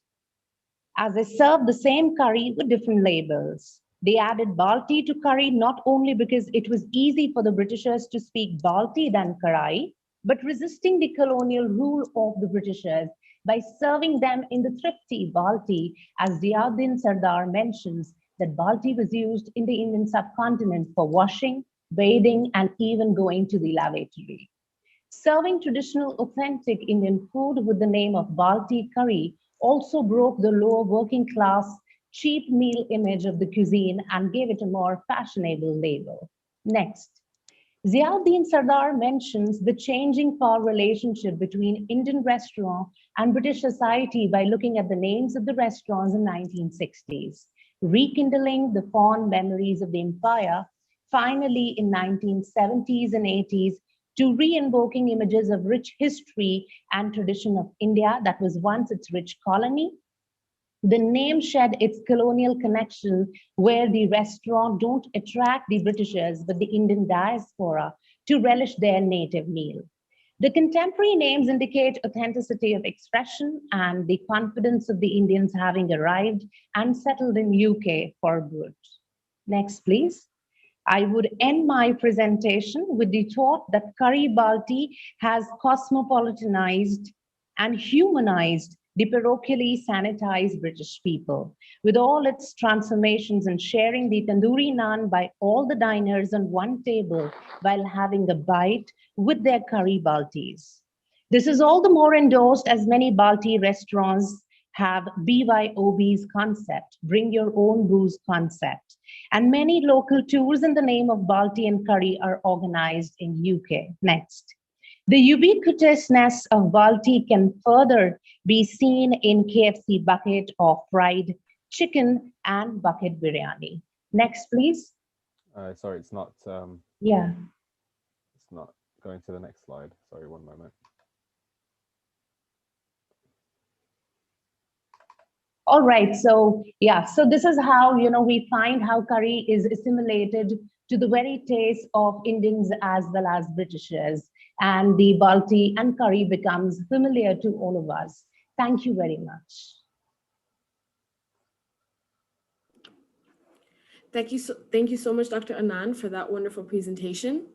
as they served the same curry with different labels. They added Balti to curry not only because it was easy for the Britishers to speak Balti than Karai, but resisting the colonial rule of the Britishers by serving them in the thrifty Balti, as Ziauddin Sardar mentions that Balti was used in the Indian subcontinent for washing, bathing, and even going to the lavatory. Serving traditional authentic Indian food with the name of Balti curry also broke the lower working class cheap meal image of the cuisine and gave it a more fashionable label. Next, Ziauddin Sardar mentions the changing power relationship between Indian restaurant and British society by looking at the names of the restaurants in 1960s, rekindling the fond memories of the empire, finally in 1970s and 80s, to re-invoking images of rich history and tradition of India that was once its rich colony. The name shed its colonial connection where the restaurant don't attract the Britishers, but the Indian diaspora to relish their native meal. The contemporary names indicate authenticity of expression and the confidence of the Indians having arrived and settled in UK for good. Next, please. I would end my presentation with the thought that Curry Balti has cosmopolitanized and humanized the parochially sanitized British people, with all its transformations and sharing the tandoori naan by all the diners on one table while having a bite with their curry baltis. This is all the more endorsed as many Balti restaurants have BYOB's concept, bring your own booze concept. And many local tours in the name of Balti and curry are organized in UK. Next. The ubiquitousness of Balti can further be seen in KFC bucket of fried chicken and bucket biryani. Next, please. Sorry, it's not. Yeah. It's not going to the next slide. Sorry, one moment. All right, so yeah, so this is how, we find how curry is assimilated to the very taste of Indians as well as Britishers, and the Balti and curry becomes familiar to all of us. Thank you very much. Thank you so much, Dr. Anand, for that wonderful presentation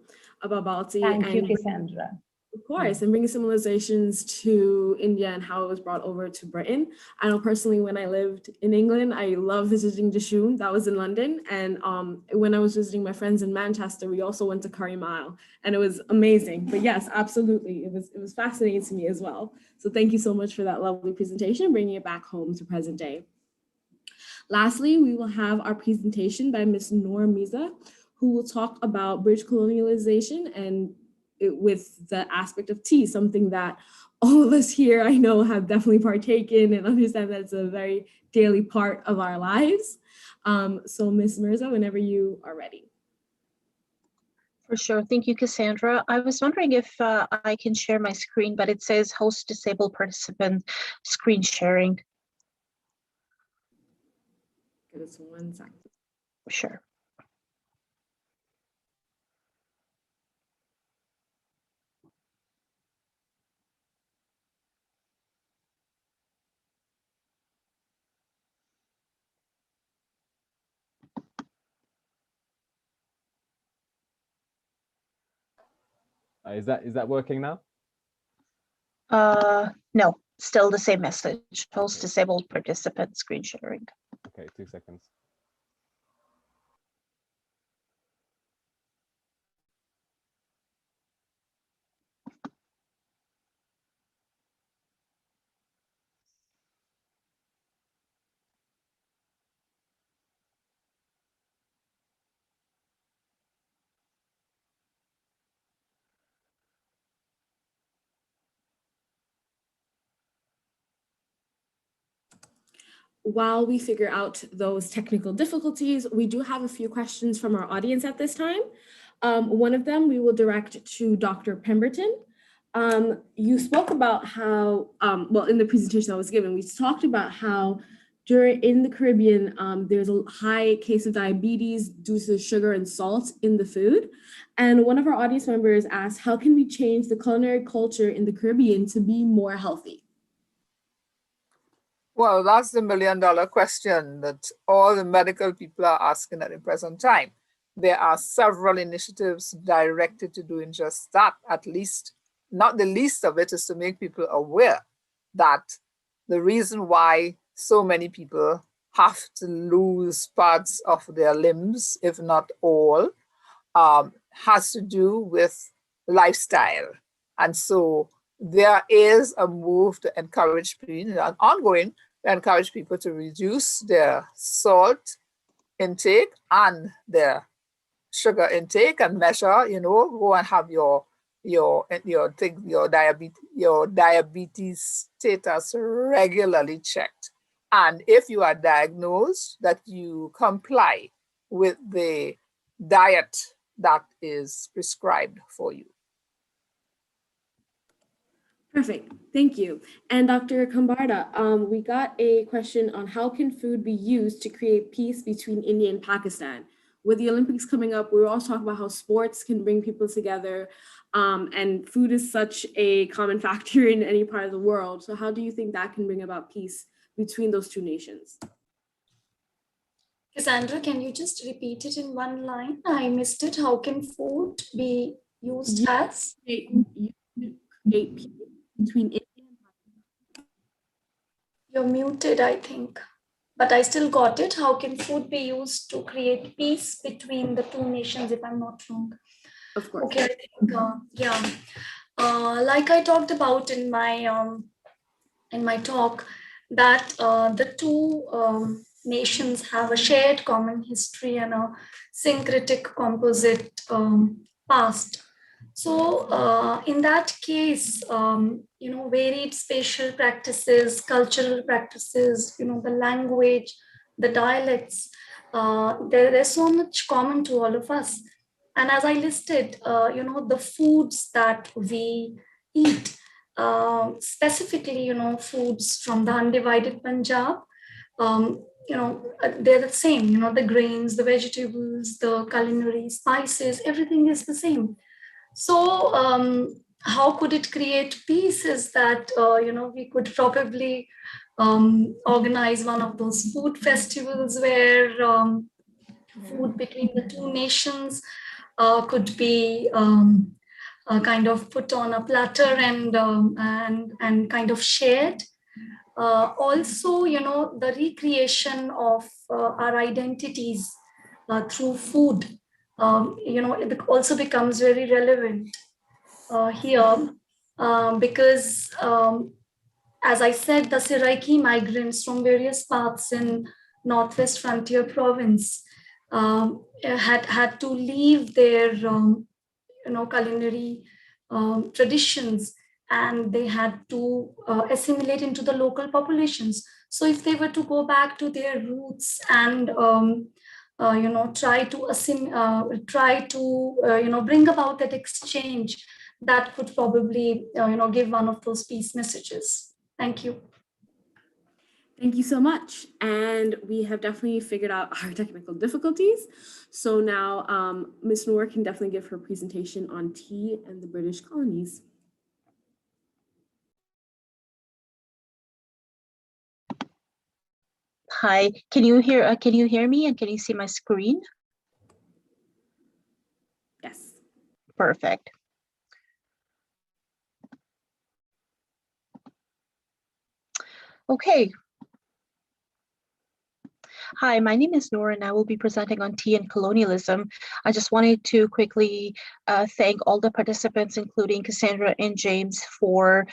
about Balti. Thank you, Cassandra. Of course, and bringing civilizations to India and how it was brought over to Britain. I know personally when I lived in England, I loved visiting Dishoom, that was in London. And when I was visiting my friends in Manchester, we also went to Curry Mile and it was amazing. But yes, absolutely, it was fascinating to me as well. So thank you so much for that lovely presentation, bringing it back home to present day. Lastly, we will have our presentation by Ms. Noor Miza, who will talk about British colonialization and with the aspect of tea, something that all of us here I know have definitely partaken and understand that it's a very daily part of our lives. So Ms. Mirza, whenever you are ready. For sure. Thank you, Cassandra. I was wondering if I can share my screen, but it says host disabled participant screen sharing. Give us 1 second. Sure. Is that working now? No, still the same message. Host disabled participant screen sharing. Okay, 2 seconds. While we figure out those technical difficulties, we do have a few questions from our audience at this time. One of them we will direct to Dr. Pemberton. You spoke about how, well, in the presentation that was given, we talked about how in the Caribbean, there's a high case of diabetes due to sugar and salt in the food. And one of our audience members asked, how can we change the culinary culture in the Caribbean to be more healthy? Well, that's the million-dollar question that all the medical people are asking at the present time. There are several initiatives directed to doing just that, at least. Not the least of it is to make people aware that the reason why so many people have to lose parts of their limbs, if not all, has to do with lifestyle. And so there is a move to encourage people, an ongoing, to encourage people to reduce their salt intake and their sugar intake and measure, go and have your diabetes status regularly checked. And if you are diagnosed, that you comply with the diet that is prescribed for you. Perfect, thank you. And Dr. Kambarda, we got a question on how can food be used to create peace between India and Pakistan? With the Olympics coming up, we were also talking about how sports can bring people together. And food is such a common factor in any part of the world. So how do you think that can bring about peace between those two nations? Cassandra, can you just repeat it in one line? I missed it. How can food be used as? You create peace between India and Pakistan. You're muted, I think. But I still got it. How can food be used to create peace between the two nations, if I'm not wrong? Of course. Okay, I think, yeah. Like I talked about in my talk, that the two nations have a shared common history and a syncretic composite past. So in that case, varied spatial practices, cultural practices, the language, the dialects, there's so much common to all of us. And as I listed, the foods that we eat, specifically, foods from the undivided Punjab, they're the same, the grains, the vegetables, the culinary spices, everything is the same. So how could it create peace is that, we could probably organize one of those food festivals where food between the two nations could be kind of put on a platter and kind of shared. Also, the recreation of our identities through food, it also becomes very relevant here because, as I said, the Seraiki migrants from various parts in Northwest Frontier Province had to leave their culinary traditions, and they had to assimilate into the local populations. So if they were to go back to their roots and try to bring about that exchange, that could probably give one of those peace messages. Thank you. Thank you so much. And we have definitely figured out our technical difficulties. So now Ms. Noor can definitely give her presentation on tea and the British colonies. Hi, can you hear me and can you see my screen? Yes. Perfect. Okay. Hi, my name is Noor and I will be presenting on tea and colonialism. I just wanted to quickly thank all the participants, including Cassandra and James, for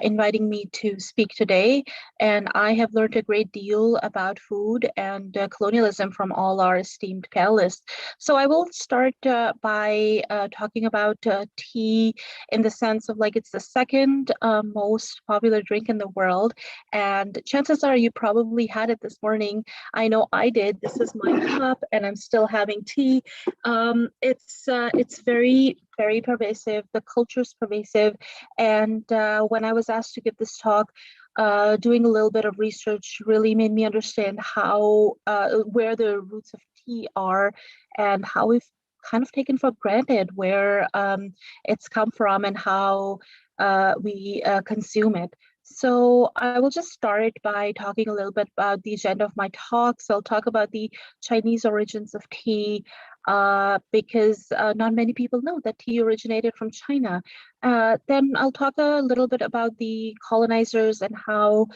inviting me to speak today. And I have learned a great deal about food and colonialism from all our esteemed panelists. So I will start by talking about tea in the sense of like it's the second most popular drink in the world. And chances are you probably had it this morning. I know I did. This is my cup and I'm still having tea. It's very, very pervasive. The culture is pervasive. And when I was asked to give this talk, doing a little bit of research really made me understand how, where the roots of tea are and how we've kind of taken for granted where it's come from and how we consume it. So I will just start by talking a little bit about the agenda of my talk. So I'll talk about the Chinese origins of tea because not many people know that tea originated from China. Then I'll talk a little bit about the colonizers and how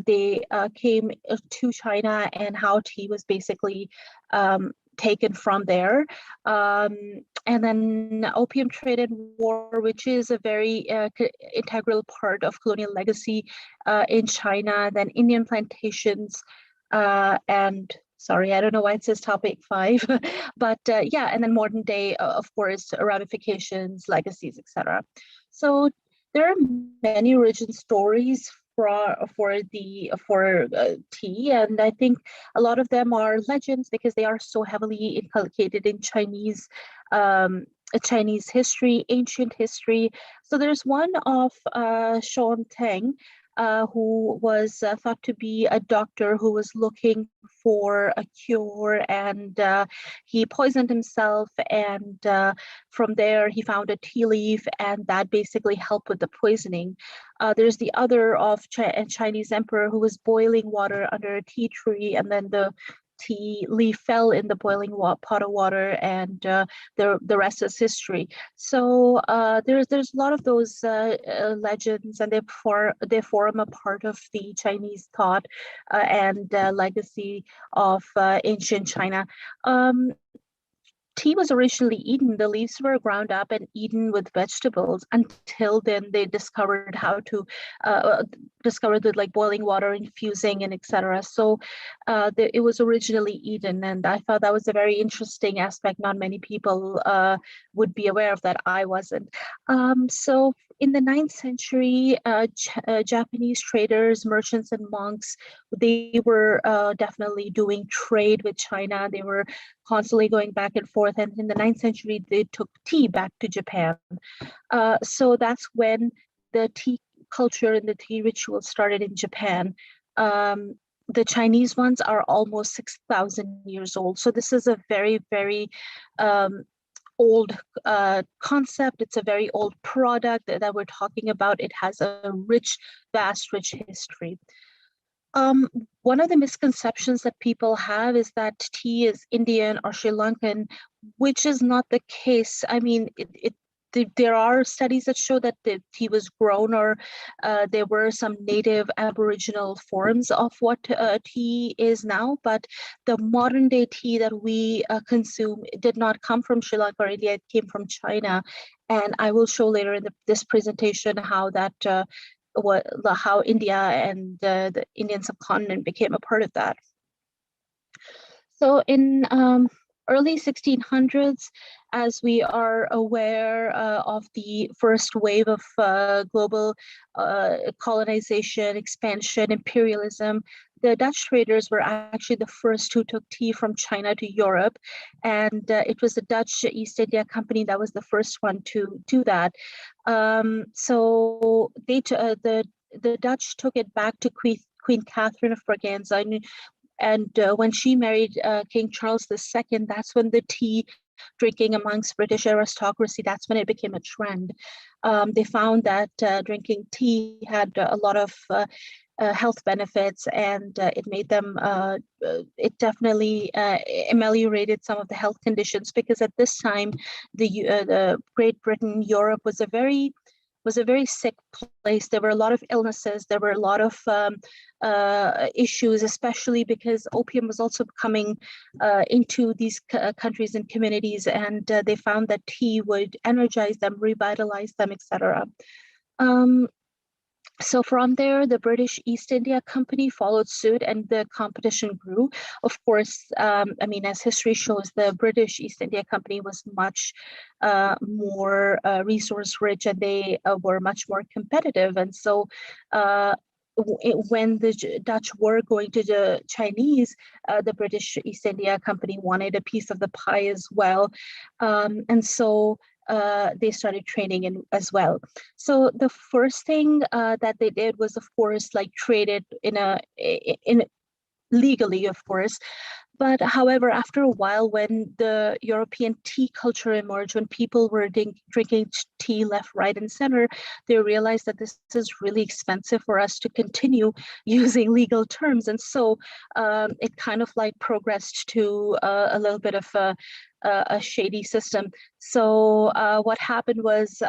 they came to China and how tea was basically taken from there. And then opium trade and war, which is a very integral part of colonial legacy in China, then Indian plantations, and sorry, I don't know why it says topic 5, but yeah, and then modern day, of course, ramifications, legacies, etc. So there are many origin stories for tea, and I think a lot of them are legends because they are so heavily inculcated in Chinese history, ancient history. So there's one of Sean Teng, who was thought to be a doctor who was looking for a cure, and he poisoned himself, and from there he found a tea leaf, and that basically helped with the poisoning. There's the other of a Chinese emperor who was boiling water under a tea tree, and then the tea leaf fell in the boiling pot of water, and the rest is history. So there's a lot of those legends, and they form a part of the Chinese thought and legacy of ancient China. Tea was originally eaten. The leaves were ground up and eaten with vegetables. Until then, they discovered how to discovered with like boiling water, infusing, and etc. So it was originally eaten, and I thought that was a very interesting aspect. Not many people would be aware of that. I wasn't. So in the 9th century, Japanese traders, merchants, and monks, they were definitely doing trade with China. They were constantly going back and forth. And in the 9th century, they took tea back to Japan. So that's when the tea culture and the tea ritual started in Japan. The Chinese ones are almost 6,000 years old. So this is a very, very old concept. It's a very old product that we're talking about. It has a rich, vast, rich history. One of the misconceptions that people have is that tea is Indian or Sri Lankan, which is not the case. I mean, there are studies that show that the tea was grown, or there were some native Aboriginal forms of what tea is now, but the modern day tea that we consume did not come from Sri Lanka or India. It came from China, and I will show later in this presentation how that how India and the Indian subcontinent became a part of that. So in early 1600s, as we are aware of the first wave of global colonization, expansion, imperialism, the Dutch traders were actually the first who took tea from China to Europe. And it was the Dutch East India Company that was the first one to do that. So the Dutch took it back to Queen Catherine of Braganza. And when she married King Charles II, that's when the tea drinking amongst British aristocracy, that's when it became a trend. They found that drinking tea had a lot of health benefits, and it made them, it definitely ameliorated some of the health conditions, because at this time, the Great Britain, Europe was a very sick place. There were a lot of illnesses. There were a lot of issues, especially because opium was also coming into these countries and communities, and they found that tea would energize them, revitalize them, etc. So from there, the British East India Company followed suit, and the competition grew. Of course, I mean, as history shows, the British East India Company was much more resource rich, and they were much more competitive. And so when the Dutch were going to the Chinese, the British East India Company wanted a piece of the pie as well. And so they started training in as well. So the first thing that they did was, of course, like traded in legally, of course. But however, after a while, when the European tea culture emerged, when people were drinking tea left, right, and center, they realized that this is really expensive for us to continue using legal terms. And so it kind of like progressed to a little bit of a shady system. So what happened was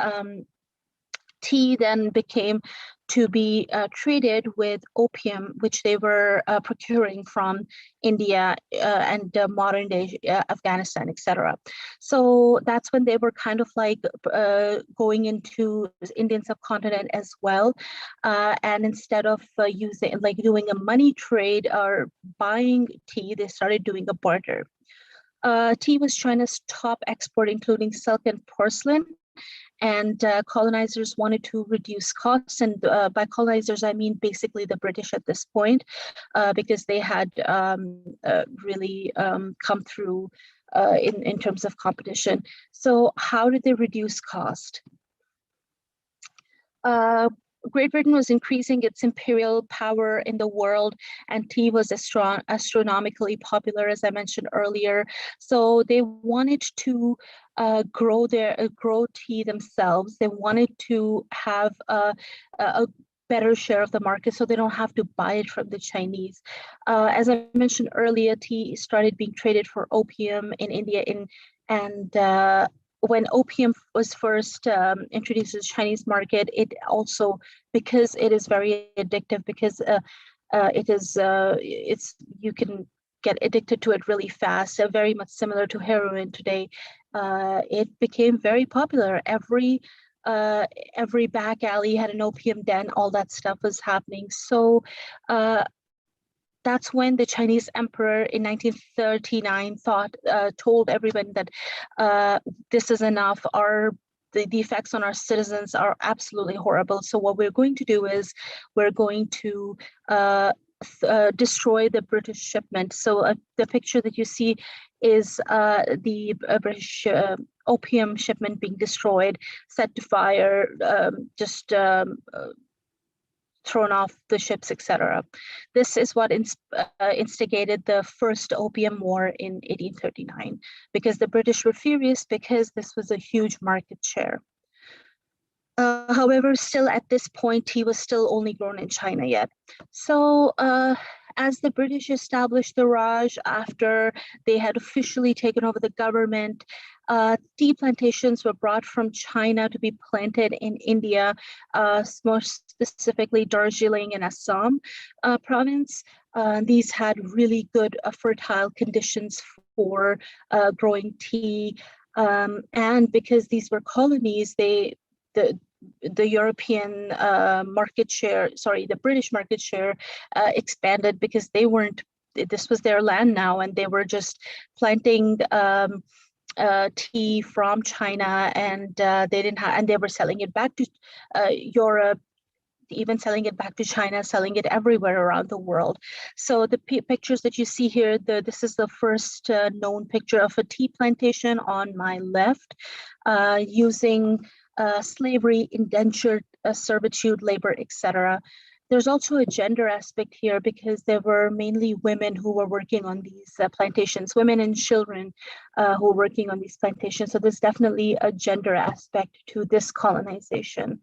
tea then became to be treated with opium, which they were procuring from India and modern day Afghanistan, etc. So that's when they were kind of like going into the Indian subcontinent as well. And instead of using like doing a money trade or buying tea, they started doing a barter. Tea was China's top export, including silk and porcelain. And colonizers wanted to reduce costs. And by colonizers, I mean basically the British at this point, because they had really come through in terms of competition. So how did they reduce cost? Great Britain was increasing its imperial power in the world, and tea was astronomically popular, as I mentioned earlier. So they wanted to grow tea themselves. They wanted to have a better share of the market, so they don't have to buy it from the Chinese. As I mentioned earlier, tea started being traded for opium in India, and when opium was first introduced to the Chinese market, it also, because it is very addictive, because you can get addicted to it really fast, very much similar to heroin today. It became very popular. Every back alley had an opium den. All that stuff was happening. So that's when the Chinese emperor in 1939 told everyone that this is enough. The effects on our citizens are absolutely horrible. So what we're going to do is we're going to destroy the British shipment. So the picture that you see is the British opium shipment being destroyed, set to fire, thrown off the ships, etc. This is what instigated the first Opium War in 1839, because the British were furious because this was a huge market share. However, still at this point, tea was still only grown in China yet. So as the British established the Raj, after they had officially taken over the government, tea plantations were brought from China to be planted in India, more specifically Darjeeling and Assam province. These had really good fertile conditions for growing tea. And because these were colonies, the European market share, the British market share expanded, because this was their land now, and they were just planting tea from China, and they were selling it back to Europe, even selling it back to China, selling it everywhere around the world. So the pictures that you see here, this is the first known picture of a tea plantation on my left, using slavery, indentured servitude, labor, etc. There's also a gender aspect here, because there were mainly women who were working on these plantations, women and children who were working on these plantations. So there's definitely a gender aspect to this colonization.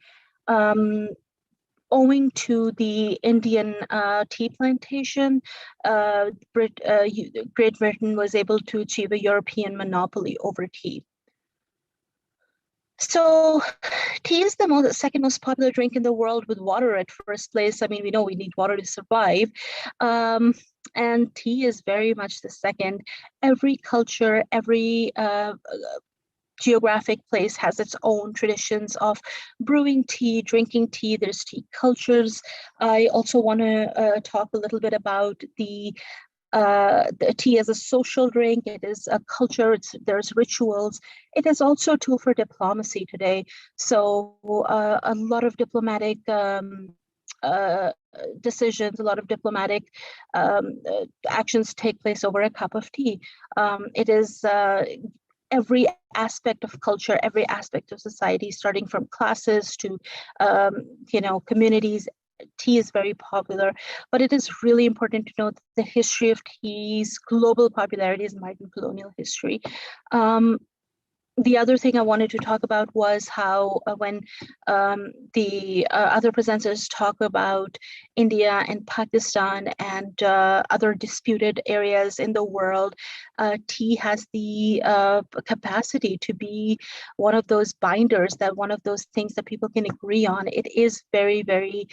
Owing to the Indian tea plantation, Great Britain was able to achieve a European monopoly over tea. So tea is the second most popular drink in the world, with water at first place. I mean, we know we need water to survive. And tea is very much the second. Every culture, every geographic place has its own traditions of brewing tea, drinking tea. There's tea cultures. I also want to talk a little bit about the tea as a social drink. It is a culture. There's rituals. It is also a tool for diplomacy today. So a lot of diplomatic decisions, a lot of diplomatic actions take place over a cup of tea. It is every aspect of culture, every aspect of society, starting from classes to communities. Tea is very popular, but it is really important to note the history of tea's global popularity is modern colonial history. The other thing I wanted to talk about was how when the other presenters talk about India and Pakistan and other disputed areas in the world, tea has the capacity to be one of those binders, one of those things that people can agree on. It is very, very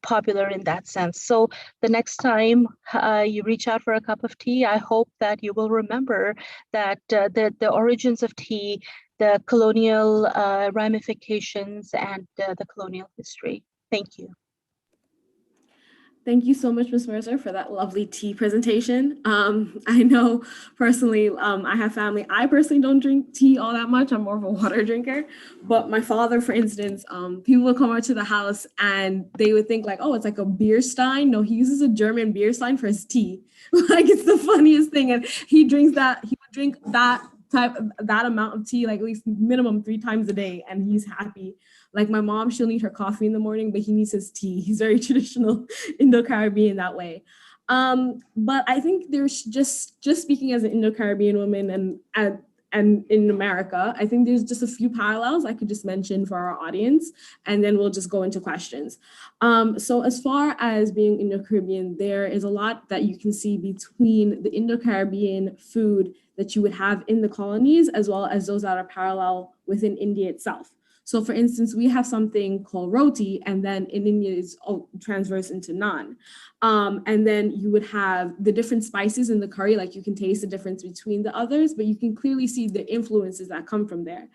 popular in that sense. So the next time you reach out for a cup of tea, I hope that you will remember that the origins of tea, the colonial ramifications, and the colonial history. Thank you. Thank you so much, Ms. Mercer, for that lovely tea presentation. I know personally, I have family. I personally don't drink tea all that much. I'm more of a water drinker. But my father, for instance, people would come over to the house and they would think like, oh, it's like a beer stein. No, he uses a German beer stein for his tea. Like, it's the funniest thing. And he drinks that, he would drink that that amount of tea, like at least minimum 3 times a day, and he's happy. Like my mom, she'll need her coffee in the morning, but he needs his tea. He's very traditional Indo-Caribbean that way. But I think there's just speaking as an Indo-Caribbean woman and in America, I think there's just a few parallels I could just mention for our audience, and then we'll just go into questions. So as far as being Indo-Caribbean, there is a lot that you can see between the Indo-Caribbean food that you would have in the colonies, as well as those that are parallel within India itself. So for instance, we have something called roti, and then in India it's transverse into naan. And then you would have the different spices in the curry, like you can taste the difference between the others, but you can clearly see the influences that come from there.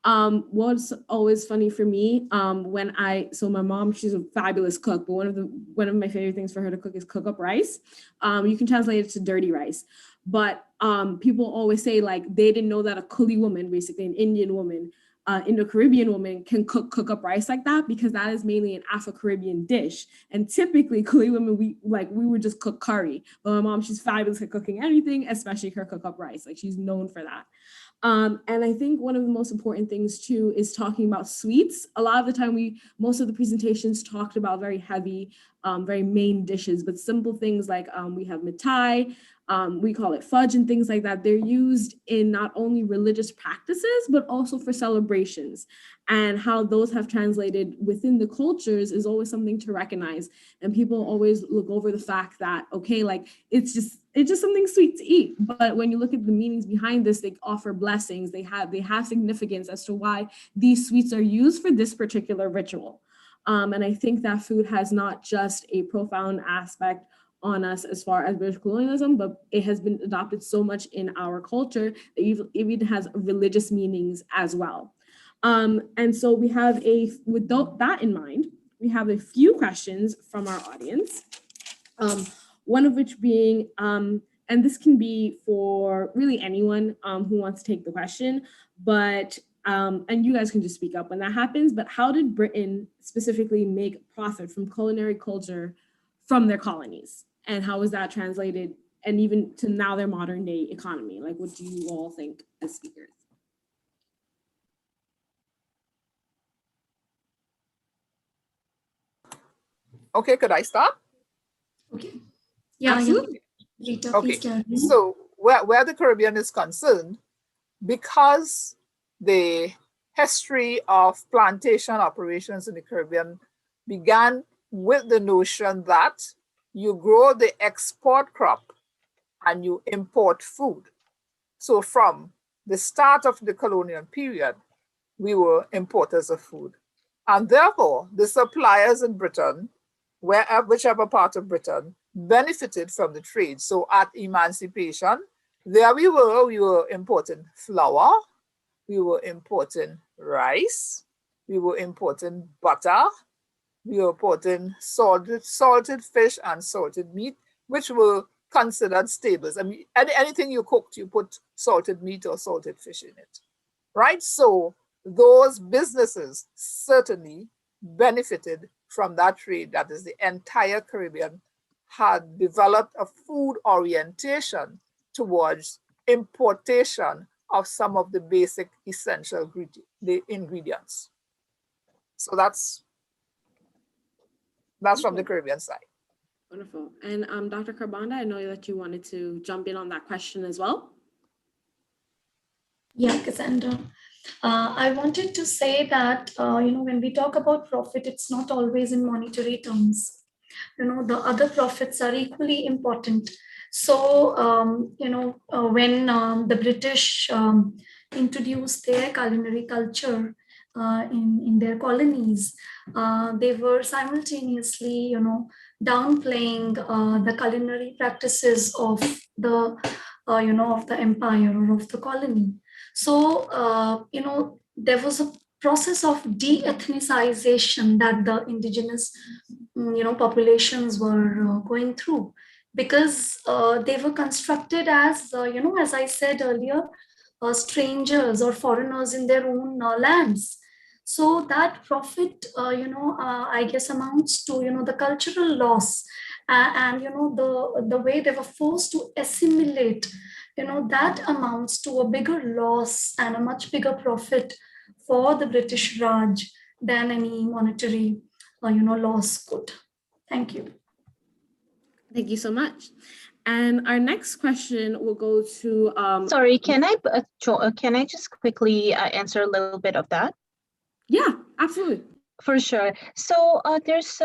What's always funny for me, so my mom, she's a fabulous cook, but one of my favorite things for her to cook is cook up rice. You can translate it to dirty rice. But people always say like they didn't know that a Kuli woman, basically an Indian woman, Indo-Caribbean woman can cook up rice like that, because that is mainly an Afro-Caribbean dish. And typically Kuli women, we would just cook curry. But my mom, she's fabulous at cooking anything, especially her cook up rice. Like she's known for that. And I think one of the most important things too is talking about sweets. A lot of the time most of the presentations talked about very heavy, very main dishes, but simple things like we have mithai, we call it fudge and things like that. They're used in not only religious practices, but also for celebrations. And how those have translated within the cultures is always something to recognize. And people always look over the fact that, okay, like it's just something sweet to eat. But when you look at the meanings behind this, they offer blessings. They have significance as to why these sweets are used for this particular ritual. And I think that food has not just a profound aspect on us as far as British colonialism, but it has been adopted so much in our culture that it even has religious meanings as well. And so we have with that in mind, we have a few questions from our audience. One of which being, and this can be for really anyone who wants to take the question, but and you guys can just speak up when that happens, but how did Britain specifically make profit from culinary culture from their colonies? And how was that translated, and even to now their modern day economy? Like, what do you all think as speakers? Okay, could I start? Okay. Yeah, absolutely. Yeah. Rita, Okay, please carry on. so where the Caribbean is concerned, because the history of plantation operations in the Caribbean began with the notion that you grow the export crop and you import food. So from the start of the colonial period, we were importers of food. And therefore, the suppliers in Britain, whichever part of Britain, benefited from the trade. So at emancipation, there we were importing flour, we were importing rice, we were importing butter, we were importing salted fish and salted meat, which were considered staples. I mean, anything you cooked, you put salted meat or salted fish in it, right? So those businesses certainly benefited from that trade. That is, the entire Caribbean had developed a food orientation towards importation of some of the basic essential ingredients. So that's from the Caribbean side. Wonderful. And Dr. Karbanda, I know that you wanted to jump in on that question as well. Yeah, Cassandra. I wanted to say that, when we talk about profit, it's not always in monetary terms. The other profits are equally important. So, when the British introduced their culinary culture in their colonies, they were simultaneously, downplaying the culinary practices of the, of the empire or of the colony. So, there was a process of de-ethnicization that the indigenous, populations were going through, because they were constructed as, as I said earlier, strangers or foreigners in their own lands. So that profit, I guess amounts to, the cultural loss and, the way they were forced to assimilate that amounts to a bigger loss and a much bigger profit for the British Raj than any monetary, loss could. Thank you. Thank you so much. And our next question will go to. Sorry, can I just quickly answer a little bit of that? Yeah, absolutely. For sure. So there's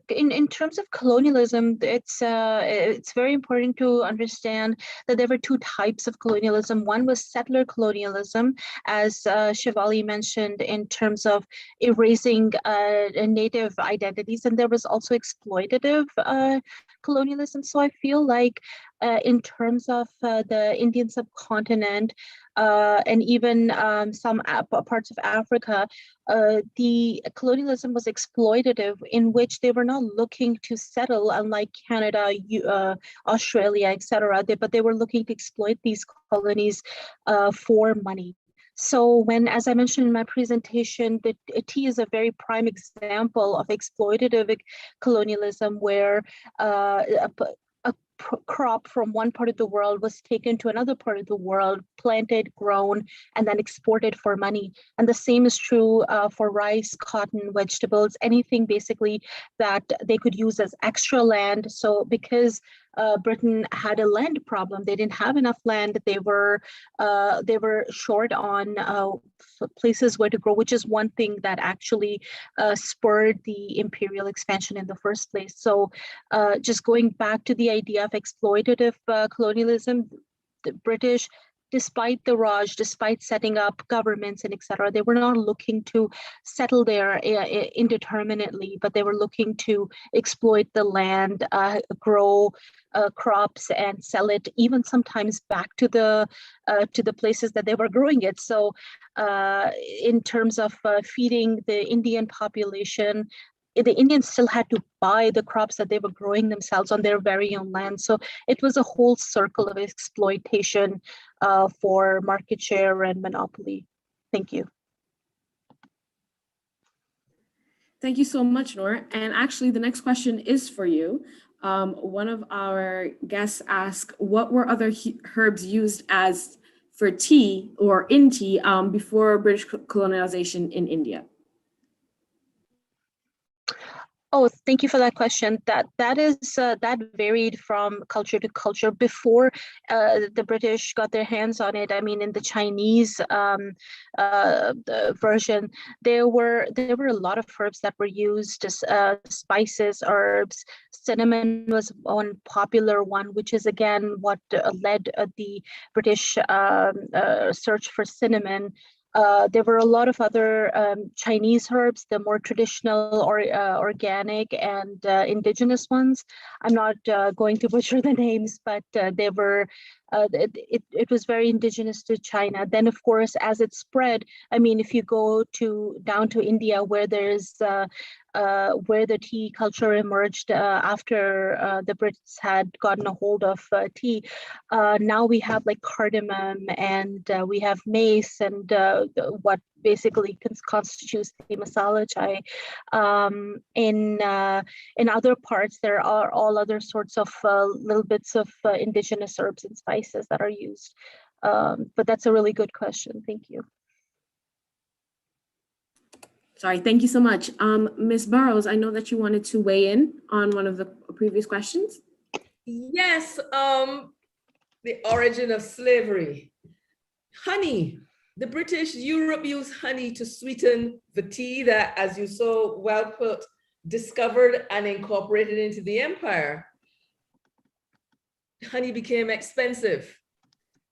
in terms of colonialism, it's very important to understand that there were two types of colonialism. One was settler colonialism, as Shivali mentioned, in terms of erasing native identities, and there was also exploitative colonialism. So I feel like in terms of the Indian subcontinent and even some parts of Africa, the colonialism was exploitative, in which they were not looking to settle, unlike Canada, Australia, etc. But they were looking to exploit these colonies for money. So when, as I mentioned in my presentation, the tea is a very prime example of exploitative colonialism, where a crop from one part of the world was taken to another part of the world, planted, grown, and then exported for money. And the same is true for rice, cotton, vegetables, anything basically that they could use as extra land. So because Britain had a land problem, they didn't have enough land. They were short on places where to grow, which is one thing that actually spurred the imperial expansion in the first place. So just going back to the idea of exploitative colonialism, the British, despite the Raj, despite setting up governments and etc., they were not looking to settle there indeterminately, but they were looking to exploit the land, grow crops, and sell it, even sometimes back to the places that they were growing it. So in terms of feeding the Indian population, the Indians still had to buy the crops that they were growing themselves on their very own land. So it was a whole circle of exploitation for market share and monopoly. Thank you. Thank you so much, Noor. And actually, the next question is for you. One of our guests asked, what were other herbs used as for tea or in tea before British colonization in India? Oh, thank you for that question. That varied from culture to culture. Before the British got their hands on it, I mean, in the Chinese version, there were a lot of herbs that were used as spices, herbs. Cinnamon was one popular one, which is again what led the British search for cinnamon. There were a lot of other Chinese herbs, the more traditional or organic and indigenous ones. I'm not going to butcher the names, but they were. It was very indigenous to China. Then, of course, as it spread, I mean, if you go down to India, where there's where the tea culture emerged after the Brits had gotten a hold of tea. Now we have like cardamom, and we have mace, and what basically constitutes the masala chai. In other parts, there are all other sorts of little bits of indigenous herbs and spices that are used. But that's a really good question. Thank you. Sorry, thank you so much. Ms. Burrows, I know that you wanted to weigh in on one of the previous questions. Yes, the origin of slavery. Honey. The British Europe used honey to sweeten the tea that, as you so well put, discovered and incorporated into the empire. Honey became expensive.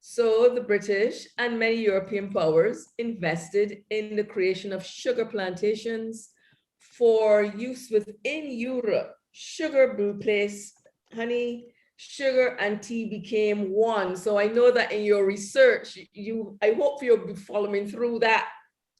So the British and many European powers invested in the creation of sugar plantations for use within Europe. Sugar replaced honey, sugar and tea became one. So I know that in your research, I hope you'll be following through that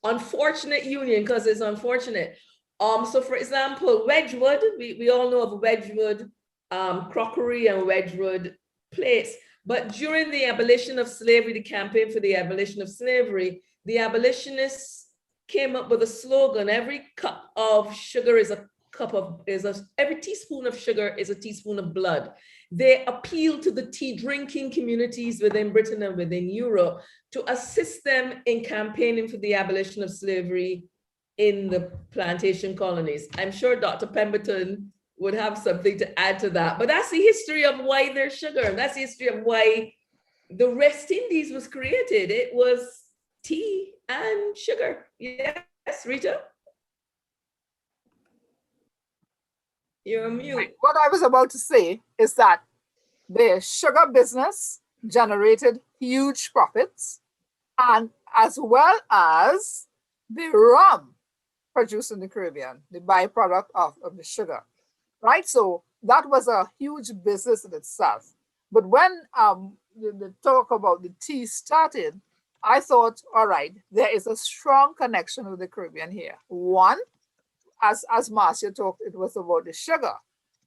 unfortunate union, because it's unfortunate. So for example, Wedgwood, we all know of Wedgwood crockery and Wedgwood plates. But during the abolition of slavery, the campaign for the abolition of slavery, the abolitionists came up with a slogan: every cup of sugar is a every teaspoon of sugar is a teaspoon of blood. They appeal to the tea drinking communities within Britain and within Europe to assist them in campaigning for the abolition of slavery in the plantation colonies. I'm sure Dr. Pemberton would have something to add to that, but that's the history of why there's sugar. And that's the history of why the West Indies was created. It was tea and sugar. Yes, Rita? You're on mute. What I was about to say is that the sugar business generated huge profits, and as well as the rum produced in the Caribbean, the byproduct of the sugar, right? So that was a huge business in itself. But when the talk about the tea started, I thought, all right, there is a strong connection with the Caribbean here. One, as Marcia talked, it was about the sugar.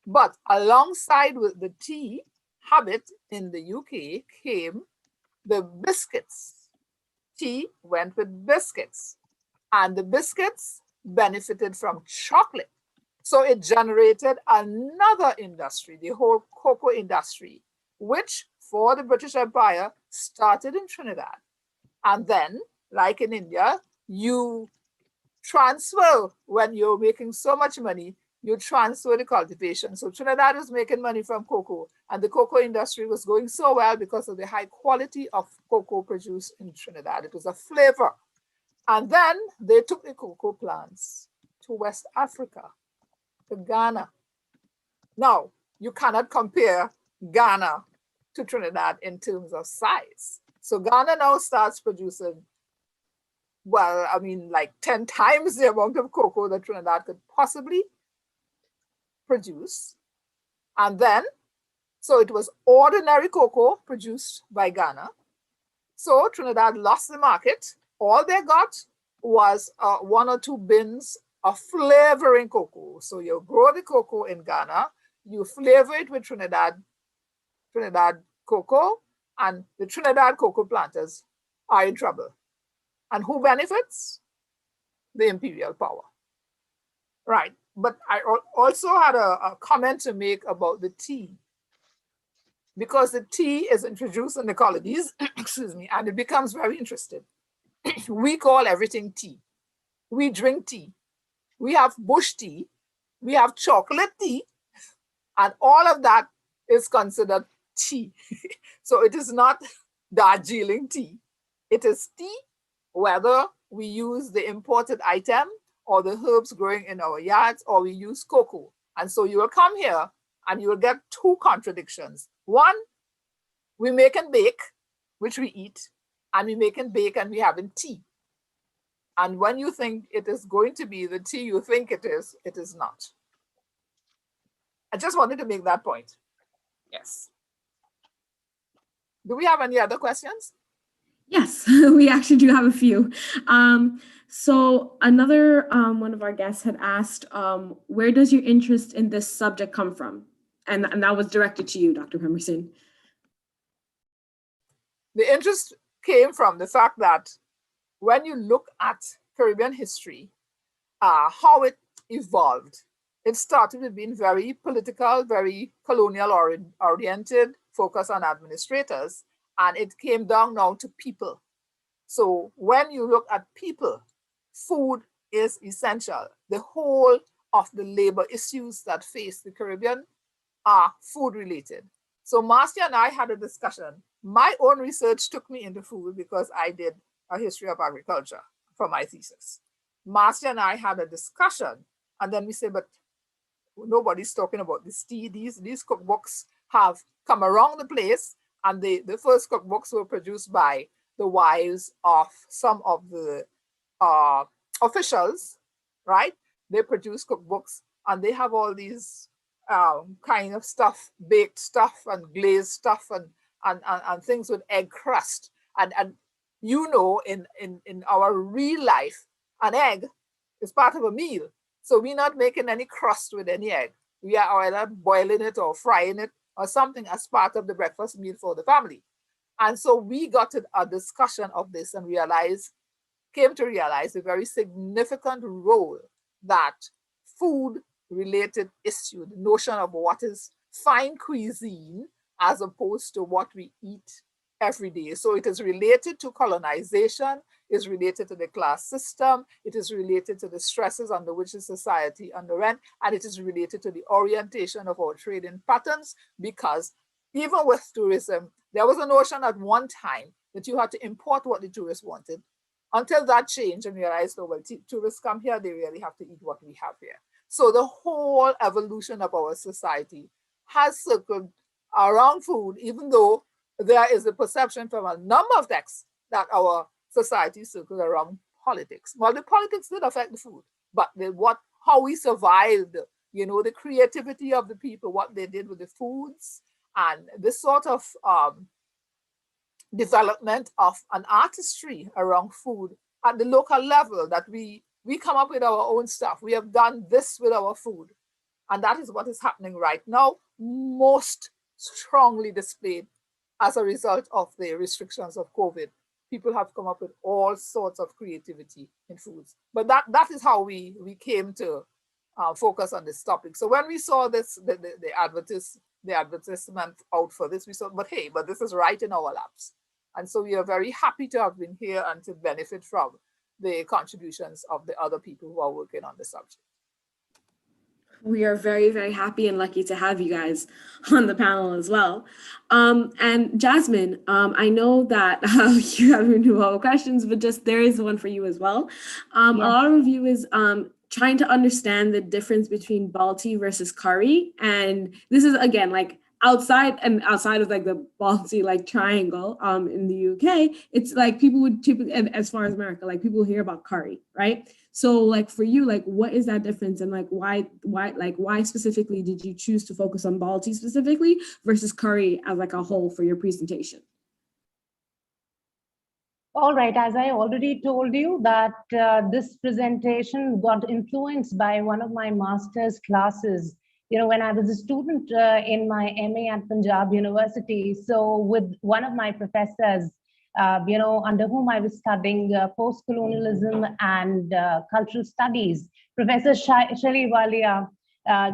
But alongside with the tea habit in the UK came the biscuits. Tea went with biscuits, and the biscuits benefited from chocolate. So it generated another industry, the whole cocoa industry, which for the British Empire started in Trinidad. And then, like in India, you transfer, when you're making so much money, you transfer the cultivation. So Trinidad was making money from cocoa, and the cocoa industry was going so well because of the high quality of cocoa produced in Trinidad. It was a flavor. And then they took the cocoa plants to West Africa, to Ghana. Now, you cannot compare Ghana to Trinidad in terms of size. So Ghana now starts producing, well, I mean, like 10 times the amount of cocoa that Trinidad could possibly produce. And then, so it was ordinary cocoa produced by Ghana. So Trinidad lost the market. All they got was 1 or 2 bins of flavoring cocoa. So you grow the cocoa in Ghana, you flavor it with Trinidad cocoa, and the Trinidad cocoa planters are in trouble. And who benefits? The imperial power. Right. But I also had a comment to make about the tea. Because the tea is introduced in the colonies, excuse me, and it becomes very interesting. We call everything tea. We drink tea. We have bush tea. We have chocolate tea. And all of that is considered tea. So it is not Darjeeling tea. It is tea, whether we use the imported item or the herbs growing in our yards, or we use cocoa. And so you will come here and you will get 2 contradictions. One, we make and bake, which we eat, and we make and bake and we have in tea. And when you think it is going to be the tea you think it is not. I just wanted to make that point. Yes. Do we have any other questions? Yes, we actually do have a few. So another one of our guests had asked, where does your interest in this subject come from? And that was directed to you, Dr. Pemberton. The interest came from the fact that when you look at Caribbean history, how it evolved, it started with being very political, very colonial oriented, focused on administrators, and it came down now to people. So when you look at people, food is essential. The whole of the labor issues that face the Caribbean are food related. So Marcia and I had a discussion. My own research took me into food because I did a history of agriculture for my thesis. Marcia and I had a discussion, and then we said, but nobody's talking about this tea. These cookbooks have come around the place, and the first cookbooks were produced by the wives of some of the officials, right? They produce cookbooks, and they have all these kind of stuff, baked stuff and glazed stuff and things with egg crust. And you know, in our real life, an egg is part of a meal. So we're not making any crust with any egg. We are either boiling it or frying it or something as part of the breakfast meal for the family. And so we got to a discussion of this and came to realize the very significant role that food related issue, the notion of what is fine cuisine as opposed to what we eat every day. So it is related to colonization, is related to the class system, it is related to the stresses under which the society underwent, and it is related to the orientation of our trading patterns, because even with tourism, there was a notion at one time that you had to import what the tourists wanted. Until that changed and realized, oh, well, tourists come here, they really have to eat what we have here. So the whole evolution of our society has circled around food, even though there is a perception from a number of texts that our society circles around politics. Well, the politics did affect the food, but how we survived, you know, the creativity of the people, what they did with the foods, and this sort of development of an artistry around food at the local level, that we come up with our own stuff. We have done this with our food. And that is what is happening right now, most strongly displayed as a result of the restrictions of COVID. People have come up with all sorts of creativity in foods. But that is how we came to focus on this topic. So when we saw this, the advertisement out for this, we thought, but hey, but this is right in our laps. And so we are very happy to have been here and to benefit from the contributions of the other people who are working on the subject. We are very, very happy and lucky to have you guys on the panel as well. And Jasmine, I know that you have renewable questions, but just there is one for you as well. A lot of you is trying to understand the difference between Balti versus curry. And this is, again, like outside of like the Balti like triangle in the UK, it's like people would typically, as far as America, like people hear about curry, right? So like for you, like what is that difference, and like why specifically did you choose to focus on Balti specifically versus curry as like a whole for your presentation? All right, as I already told you that this presentation got influenced by one of my master's classes, you know, when I was a student in my MA at Punjab University. So with one of my professors, you know, under whom I was studying post-colonialism and cultural studies, Professor Shelly Walia,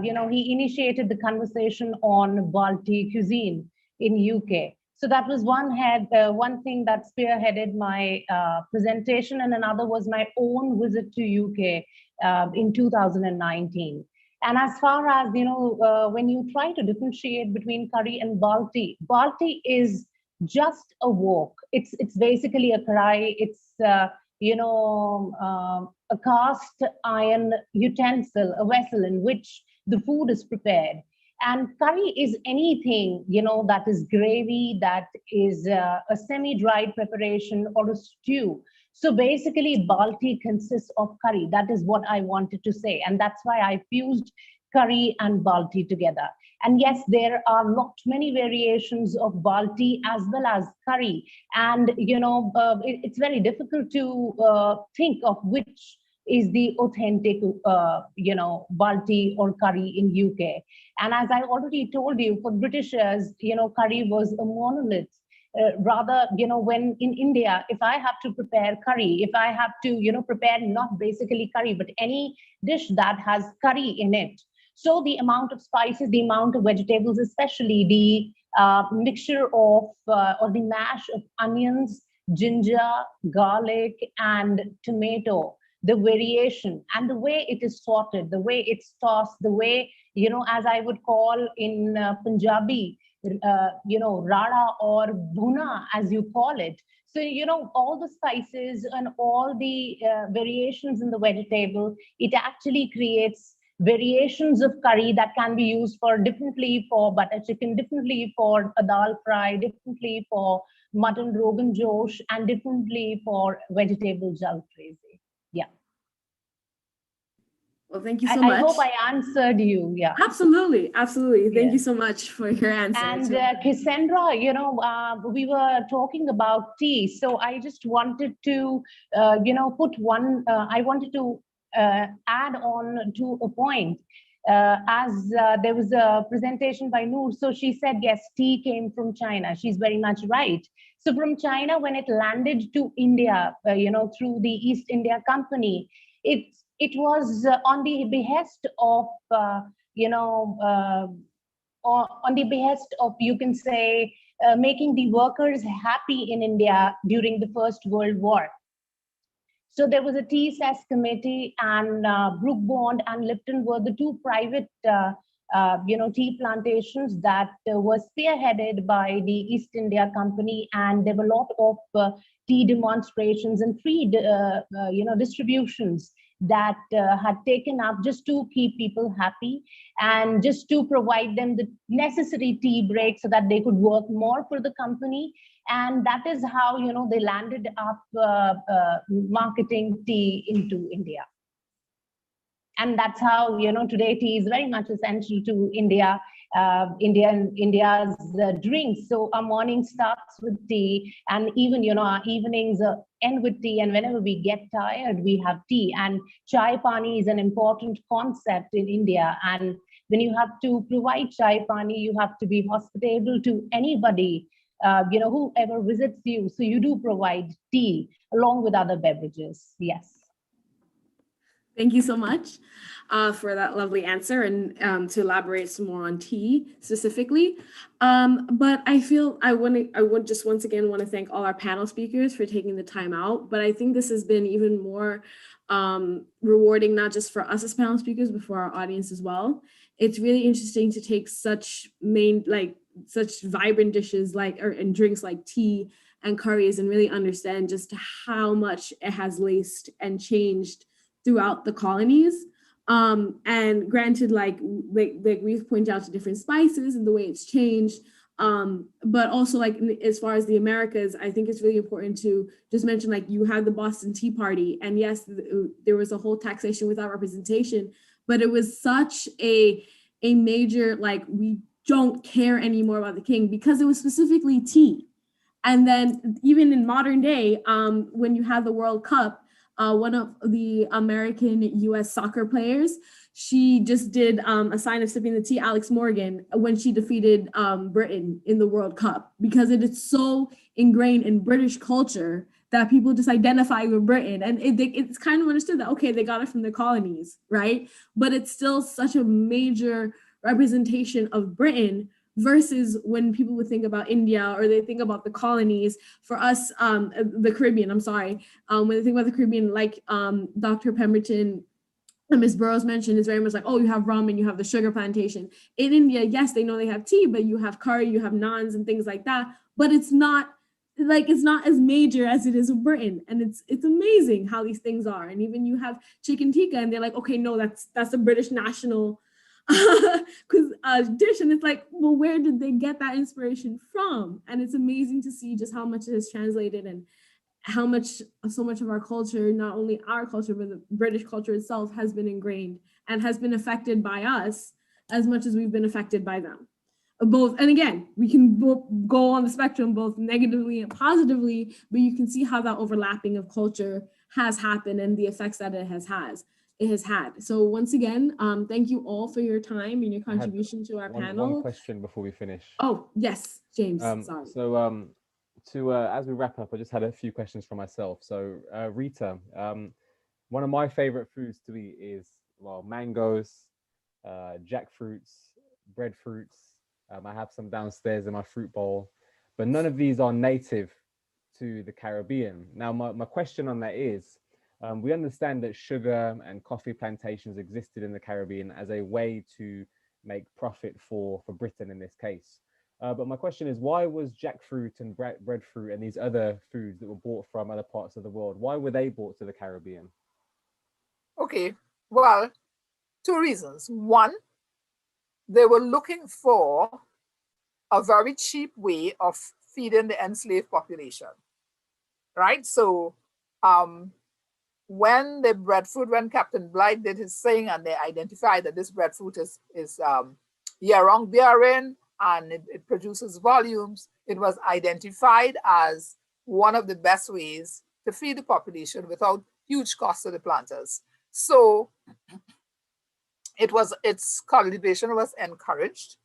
you know, he initiated the conversation on Balti cuisine in UK. So that was one thing that spearheaded my presentation, and another was my own visit to UK in 2019. And as far as, you know, when you try to differentiate between curry and Balti, Balti is just a wok. It's basically a karai. It's you know, a cast iron utensil, a vessel in which the food is prepared. And curry is anything, you know, that is gravy, that is a semi-dried preparation or a stew. So basically, Balti consists of curry. That is what I wanted to say, and that's why I fused curry and Balti together. And yes, there are many variations of Balti as well as curry. And, you know, it's very difficult to think of which is the authentic, you know, Balti or curry in UK. And as I already told you, for Britishers, you know, curry was a monolith. Rather, you know, when in India, if I have to prepare curry, if I have to, you know, prepare not basically curry, but any dish that has curry in it. So the amount of spices, the amount of vegetables, especially the mixture of or the mash of onions, ginger, garlic, and tomato, the variation and the way it is sorted, the way it's tossed, the way, you know, as I would call in Punjabi, you know, rada or bhuna, as you call it. So, you know, all the spices and all the variations in the vegetable, it actually creates variations of curry that can be used for differently for butter chicken, differently for a dal fry, differently for mutton rogan josh, and differently for vegetable jalfrezi. Yeah. Well, thank you so much. I hope I answered you. Yeah. Absolutely. Absolutely. Thank you so much for your answer. And Cassandra, you know, we were talking about tea. So I just wanted to, you know, put one, I wanted to add on to a point. As there was a presentation by Noor, so she said, yes, tea came from China. She's very much right. So from China, when it landed to India, you know, through the East India Company, it was on the behest of, on the behest of, you can say, making the workers happy in India during the First World War. So there was a tea cess committee, and Brook Bond and Lipton were the two private, tea plantations that were spearheaded by the East India Company, and there were a lot of tea demonstrations and free, distributions that had taken up just to keep people happy and just to provide them the necessary tea break so that they could work more for the company. And that is how, they landed up marketing tea into India. And that's how, today tea is very much essential to India, India's drinks. So our morning starts with tea, and even, our evenings end with tea. And whenever we get tired, we have tea. And chai pani is an important concept in India. And when you have to provide chai pani, you have to be hospitable to anybody, whoever visits you. So you do provide tea along with other beverages. Yes. Thank you so much for that lovely answer, and to elaborate some more on tea specifically. But I feel I would just once again want to thank all our panel speakers for taking the time out. But I think this has been even more rewarding, not just for us as panel speakers, but for our audience as well. It's really interesting to take such vibrant dishes and drinks like tea and curries, and really understand just how much it has laced and changed throughout the colonies. And granted, like we've pointed out to different spices and the way it's changed, but also as far as the Americas, I think it's really important to just mention, you had the Boston Tea Party, and yes, there was a whole taxation without representation, but it was such a major, we don't care anymore about the king, because it was specifically tea. And then even in modern day, when you have the World Cup, one of the American US soccer players, she just did a sign of sipping the tea, Alex Morgan, when she defeated Britain in the World Cup, because it is so ingrained in British culture that people just identify with Britain. And it's kind of understood that, okay, they got it from the colonies, right? But it's still such a major representation of Britain, versus when people would think about India or they think about the colonies. For us, the Caribbean, I'm sorry, when they think about the Caribbean, Dr. Pemberton and Ms. Burroughs mentioned, is very much oh, you have rum and you have the sugar plantation. In India, yes, they know they have tea, but you have curry, you have naans and things like that. But it's not as major as it is in Britain. And it's amazing how these things are. And even you have chicken tikka, and they're okay, no, that's a British national dish, and it's well, where did they get that inspiration from? And it's amazing to see just how much it has translated, and how so much of our culture, not only our culture, but the British culture itself, has been ingrained and has been affected by us as much as we've been affected by them. Both, and again, we can go on the spectrum, both negatively and positively, but you can see how that overlapping of culture has happened and the effects that it has had. So once again, thank you all for your time and your contribution to our panel. One question before we finish. Oh, yes, James, sorry. So as we wrap up, I just had a few questions for myself. So Rita, one of my favorite foods to eat is, mangoes, jackfruits, breadfruits. I have some downstairs in my fruit bowl, but none of these are native to the Caribbean. Now, my question on that is, we understand that sugar and coffee plantations existed in the Caribbean as a way to make profit for Britain in this case. But my question is, why was jackfruit and breadfruit and these other foods that were brought from other parts of the world, why were they brought to the Caribbean? Okay, well, two reasons. One, they were looking for a very cheap way of feeding the enslaved population, right? So when Captain Bligh did his thing and they identified that this breadfruit is year-round bearing and it produces volumes, it was identified as one of the best ways to feed the population without huge cost to the planters. So its cultivation was encouraged.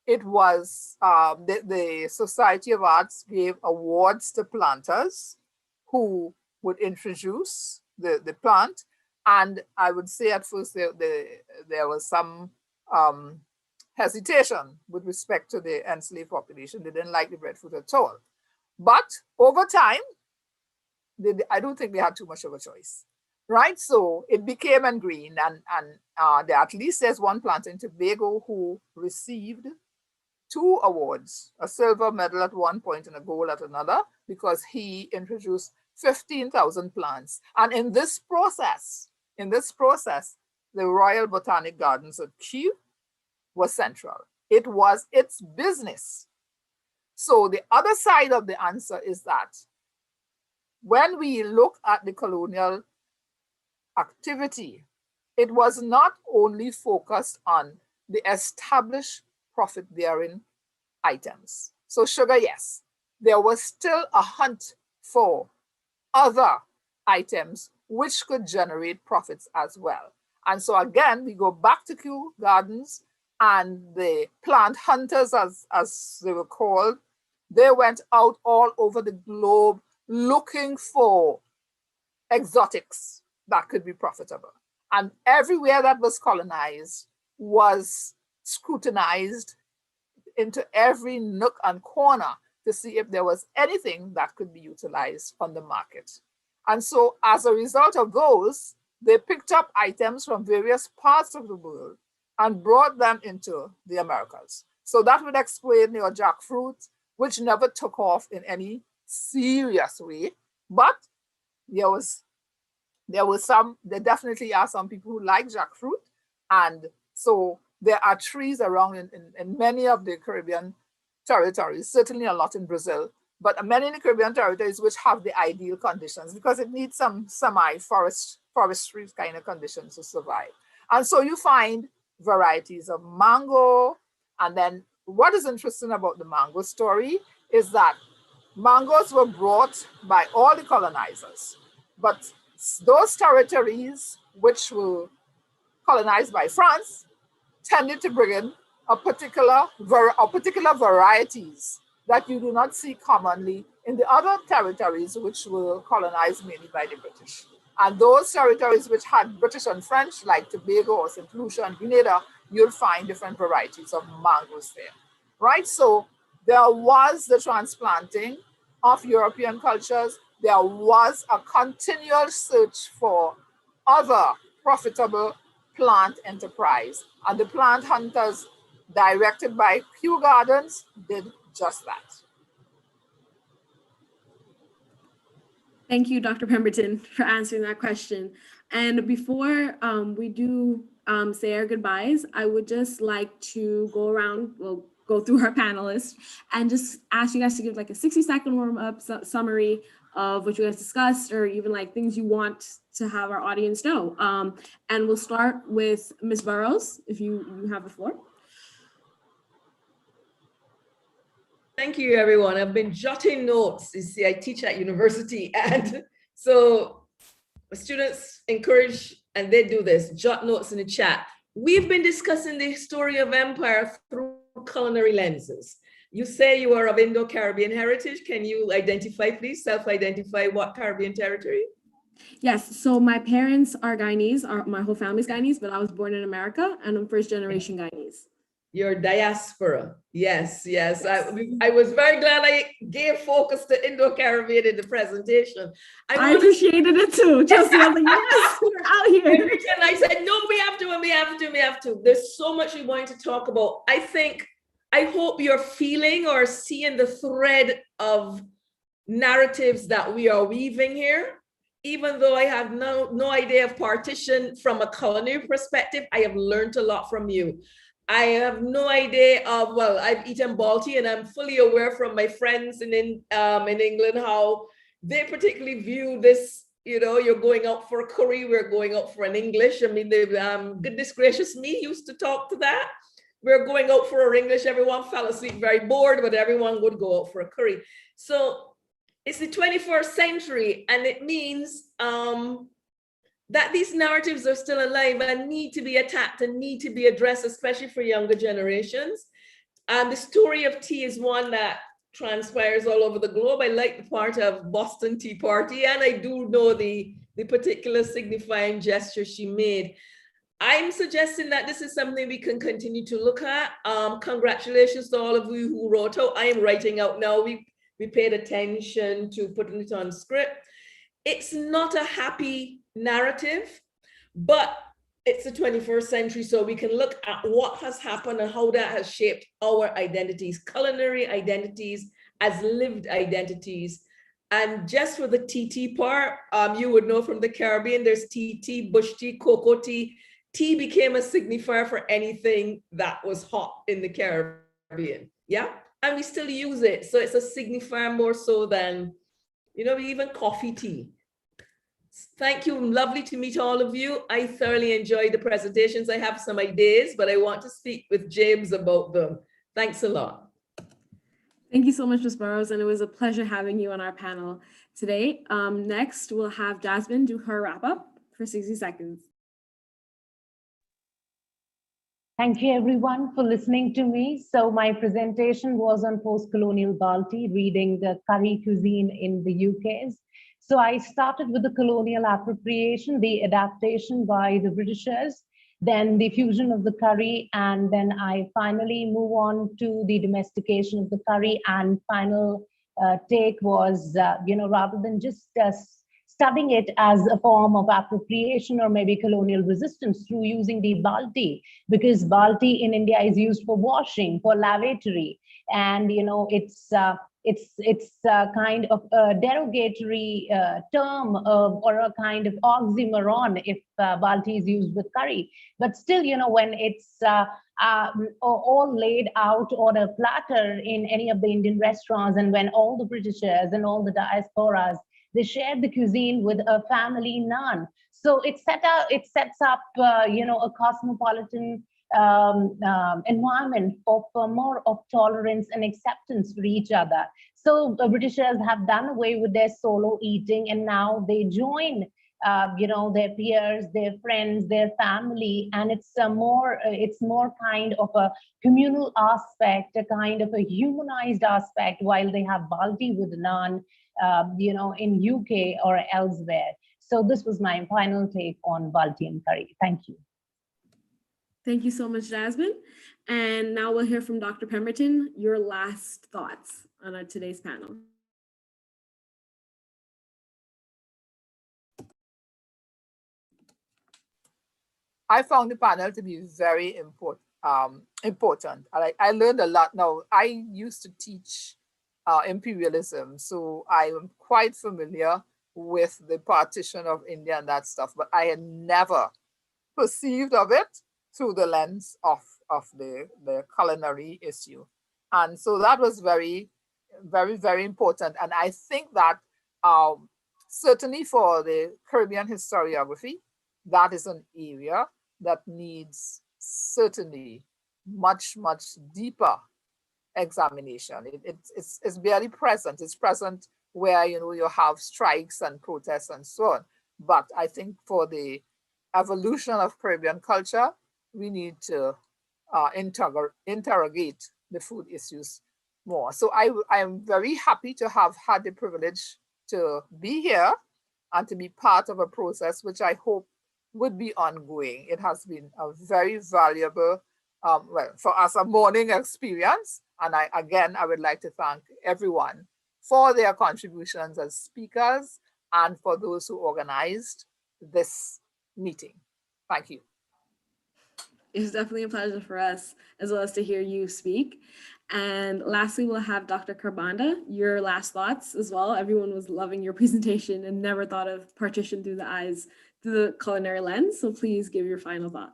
It was, the Society of Arts gave awards to planters who would introduce the plant, And I would say at first there was some hesitation with respect to the enslaved population. They didn't like the breadfruit at all. But over time, I don't think they had too much of a choice, right? So it became ingrained, and there at least there's one planter in Tobago who received 2 awards, a silver medal at one point and a gold at another, because he introduced 15,000 plants. And in this process, the Royal Botanic Gardens at Kew was central. It was its business. So the other side of the answer is that when we look at the colonial activity, it was not only focused on the established profit-bearing items. So sugar, yes, there was still a hunt for other items which could generate profits as well. And so again, we go back to Kew Gardens, and the plant hunters, as they were called, they went out all over the globe looking for exotics that could be profitable. And everywhere that was colonized was scrutinized into every nook and corner to see if there was anything that could be utilized on the market. And so as a result of those, they picked up items from various parts of the world and brought them into the Americas. So that would explain your jackfruit, which never took off in any serious way. But there definitely are some people who like jackfruit. And so there are trees around in many of the Caribbean territories, certainly a lot in Brazil, but many in the Caribbean territories which have the ideal conditions, because it needs some forestry kind of conditions to survive. And so you find varieties of mango. And then what is interesting about the mango story is that mangoes were brought by all the colonizers, but those territories which were colonized by France tended to bring in a particular varieties that you do not see commonly in the other territories which were colonized mainly by the British. And those territories which had British and French, like Tobago or St. Lucia and Grenada, you'll find different varieties of mangoes there, right? So there was the transplanting of European cultures. There was a continual search for other profitable plant enterprise. And the plant hunters, directed by Kew Gardens, did just that. Thank you, Dr. Pemberton, for answering that question. And before we do say our goodbyes, I would just like to go through our panelists and just ask you guys to give like a 60-second warm-up summary of what you guys discussed, or even like things you want to have our audience know. And we'll start with Ms. Burrows, if you have the floor. Thank you, everyone. I've been jotting notes. You see, I teach at university, and so students encourage, and they do this, jot notes in the chat. We've been discussing the story of empire through culinary lenses. You say you are of Indo-Caribbean heritage. Can you identify, please, self-identify what Caribbean territory? Yes, so my parents are Guyanese, my whole family's Guyanese, but I was born in America and I'm first generation Guyanese. Your diaspora. Yes, yes. I was very glad I gave focus to Indo-Caribbean in the presentation. I appreciated it too. Just I was like, yes, we're out here. And I said, no, we have to. There's so much we want to talk about. I hope you're feeling or seeing the thread of narratives that we are weaving here. Even though I have no idea of partition from a culinary perspective, I have learned a lot from you. I have no idea of, well, I've eaten Balti, and I'm fully aware from my friends in England how they particularly view this, you know, you're going out for a curry, we're going out for an English. I mean, goodness gracious me used to talk to that. We're going out for our English, everyone fell asleep very bored, but everyone would go out for a curry. So it's the 21st century, and it means that these narratives are still alive and need to be attacked and need to be addressed, especially for younger generations. And the story of tea is one that transpires all over the globe. I like the part of Boston Tea Party, and I do know the the particular signifying gesture she made. I'm suggesting that this is something we can continue to look at. Congratulations to all of you who wrote out. I am writing out now. We paid attention to putting it on script. It's not a happy narrative, but it's the 21st century, so we can look at what has happened and how that has shaped our identities, culinary identities as lived identities. And just for the TT part, you would know from the Caribbean, there's TT, bush tea, cocoa tea. Tea became a signifier for anything that was hot in the Caribbean, yeah? And we still use it, so it's a signifier more so than, you know, even coffee tea. Thank you, lovely to meet all of you. I thoroughly enjoyed the presentations. I have some ideas, but I want to speak with James about them. Thanks a lot. Thank you so much, Ms. Burrows, and it was a pleasure having you on our panel today. Next, we'll have Jasmine do her wrap up for 60 seconds. Thank you everyone for listening to me. So my presentation was on post-colonial Balti, reading the curry cuisine in the UK's. So I started with the colonial appropriation, the adaptation by the Britishers, then the fusion of the curry, and then I finally move on to the domestication of the curry. And final take was, rather than just studying it as a form of appropriation or maybe colonial resistance through using the Balti, because Balti in India is used for washing, for lavatory, and it's a kind of a derogatory term or a kind of oxymoron if Balti is used with curry. But still, when it's all laid out on a platter in any of the Indian restaurants, and when all the Britishers and all the diasporas, they shared the cuisine with a family naan. So it sets up, a cosmopolitan environment of more of tolerance and acceptance for each other. So the Britishers have done away with their solo eating, and now they join, their peers, their friends, their family, and it's more kind of a communal aspect, a kind of a humanized aspect, while they have Balti with naan, in UK or elsewhere. So this was my final take on Balti and curry. Thank you. Thank you so much, Jasmine. And now we'll hear from Dr. Pemberton, your last thoughts on today's panel. I found the panel to be very important. I learned a lot. Now, I used to teach imperialism, so I am quite familiar with the partition of India and that stuff, but I had never perceived of it through the lens of the culinary issue. And so that was very, very, very important. And I think that certainly for the Caribbean historiography, that is an area that needs certainly much, much deeper examination. It's barely present. It's present where you have strikes and protests and so on. But I think for the evolution of Caribbean culture, we need to interrogate the food issues more. So I am very happy to have had the privilege to be here and to be part of a process which I hope would be ongoing. It has been a very valuable, for us, a morning experience. And I would like to thank everyone for their contributions as speakers and for those who organized this meeting. Thank you. It's definitely a pleasure for us, as well as to hear you speak. And lastly, we'll have Dr. Karbanda, your last thoughts as well. Everyone was loving your presentation and never thought of partition through the culinary lens. So please give your final thoughts.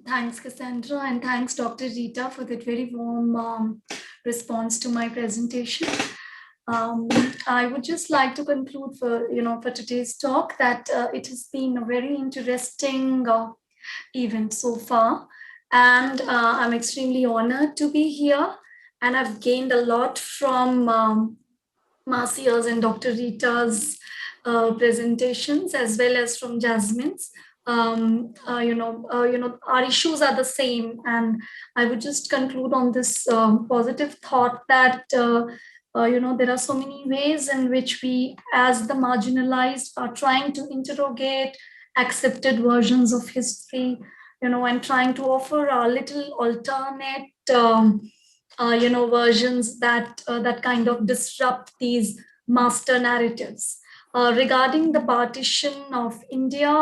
Thanks, Cassandra, and thanks, Dr. Rita, for that very warm response to my presentation. I would just like to conclude for today's talk that it has been a very interesting event so far, and I'm extremely honored to be here, and I've gained a lot from Marcia's and Dr. Rita's presentations, as well as from Jasmine's. Our issues are the same, and I would just conclude on this positive thought that there are so many ways in which we, as the marginalized, are trying to interrogate accepted versions of history, and trying to offer a little alternate, versions that kind of disrupt these master narratives. Regarding the partition of India,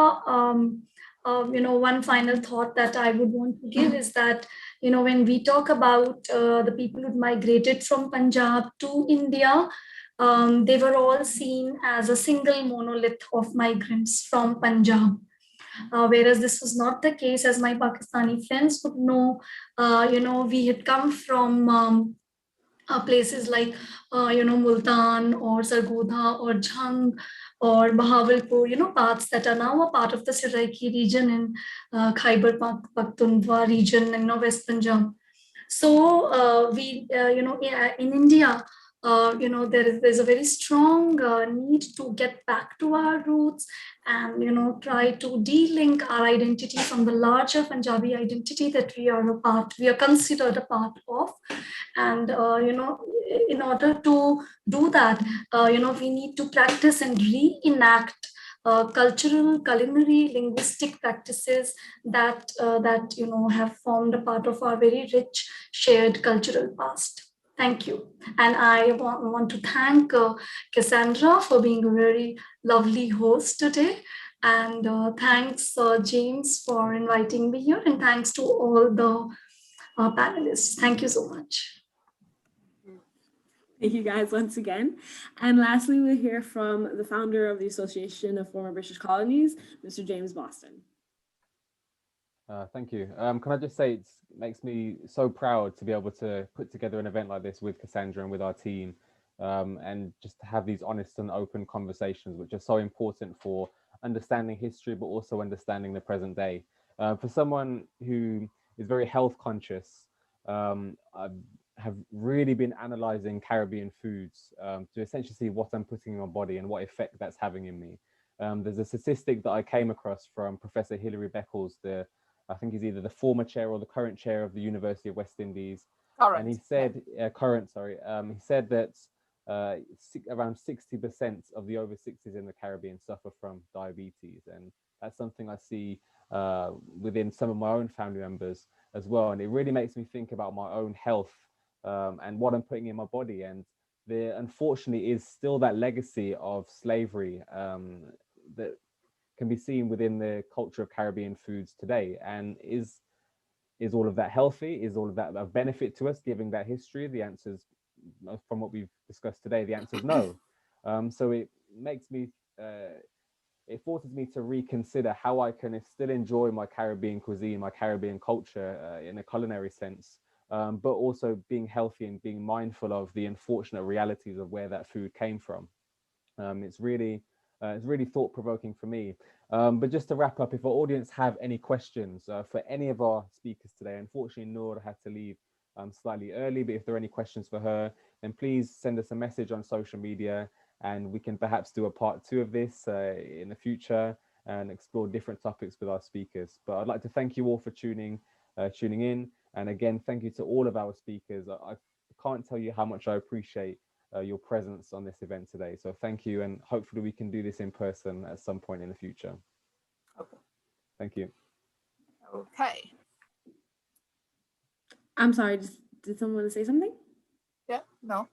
one final thought that I would want to give is that, when we talk about the people who migrated from Punjab to India, they were all seen as a single monolith of migrants from Punjab. Whereas this was not the case, as my Pakistani friends would know. We had come from places like, Multan or Sargodha or Jhang or Bahawalpur, parts that are now a part of the Saraiki region in Khyber Pakhtunkhwa region in West Punjab. So in India, there's a very strong need to get back to our roots and try to de-link our identity from the larger Punjabi identity that we are considered a part of. And in order to do that, we need to practice and reenact cultural, culinary, linguistic practices that have formed a part of our very rich shared cultural past. Thank you. And I want to thank Cassandra for being a very lovely host today. And thanks, James, for inviting me here. And thanks to all the panelists. Thank you so much. Thank you guys once again. And lastly, we'll hear from the founder of the Association of Former British Colonies, Mr. James Boston. Thank you. Can I just say it makes me so proud to be able to put together an event like this with Cassandra and with our team, and just to have these honest and open conversations, which are so important for understanding history, but also understanding the present day. For someone who is very health conscious, I have really been analyzing Caribbean foods to essentially see what I'm putting in my body and what effect that's having in me. There's a statistic that I came across from Professor Hilary Beckles, I think he's either the former chair or the current chair of the University of West Indies. Current. And he said, he said that around 60% of the over 60s in the Caribbean suffer from diabetes. And that's something I see within some of my own family members as well. And it really makes me think about my own health and what I'm putting in my body. And there unfortunately is still that legacy of slavery that can be seen within the culture of Caribbean foods today. And is all of that healthy? Is all of that of benefit to us, given that history? The answer's, from what we've discussed today, the answer is no. So it makes me, it forces me to reconsider how I can still enjoy my Caribbean cuisine, my Caribbean culture in a culinary sense, but also being healthy and being mindful of the unfortunate realities of where that food came from. It's really thought-provoking for me. But just to wrap up, if our audience have any questions for any of our speakers today, unfortunately Noor had to leave slightly early, but if there are any questions for her, then please send us a message on social media and we can perhaps do a part 2 of this in the future and explore different topics with our speakers. But I'd like to thank you all for tuning in. And again, thank you to all of our speakers. I can't tell you how much I appreciate your presence on this event today. So thank you, and hopefully we can do this in person at some point in the future. Okay. Thank you. Okay. I'm sorry, did someone want to say something? Yeah, no.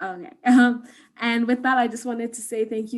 Okay. And with that, I just wanted to say thank you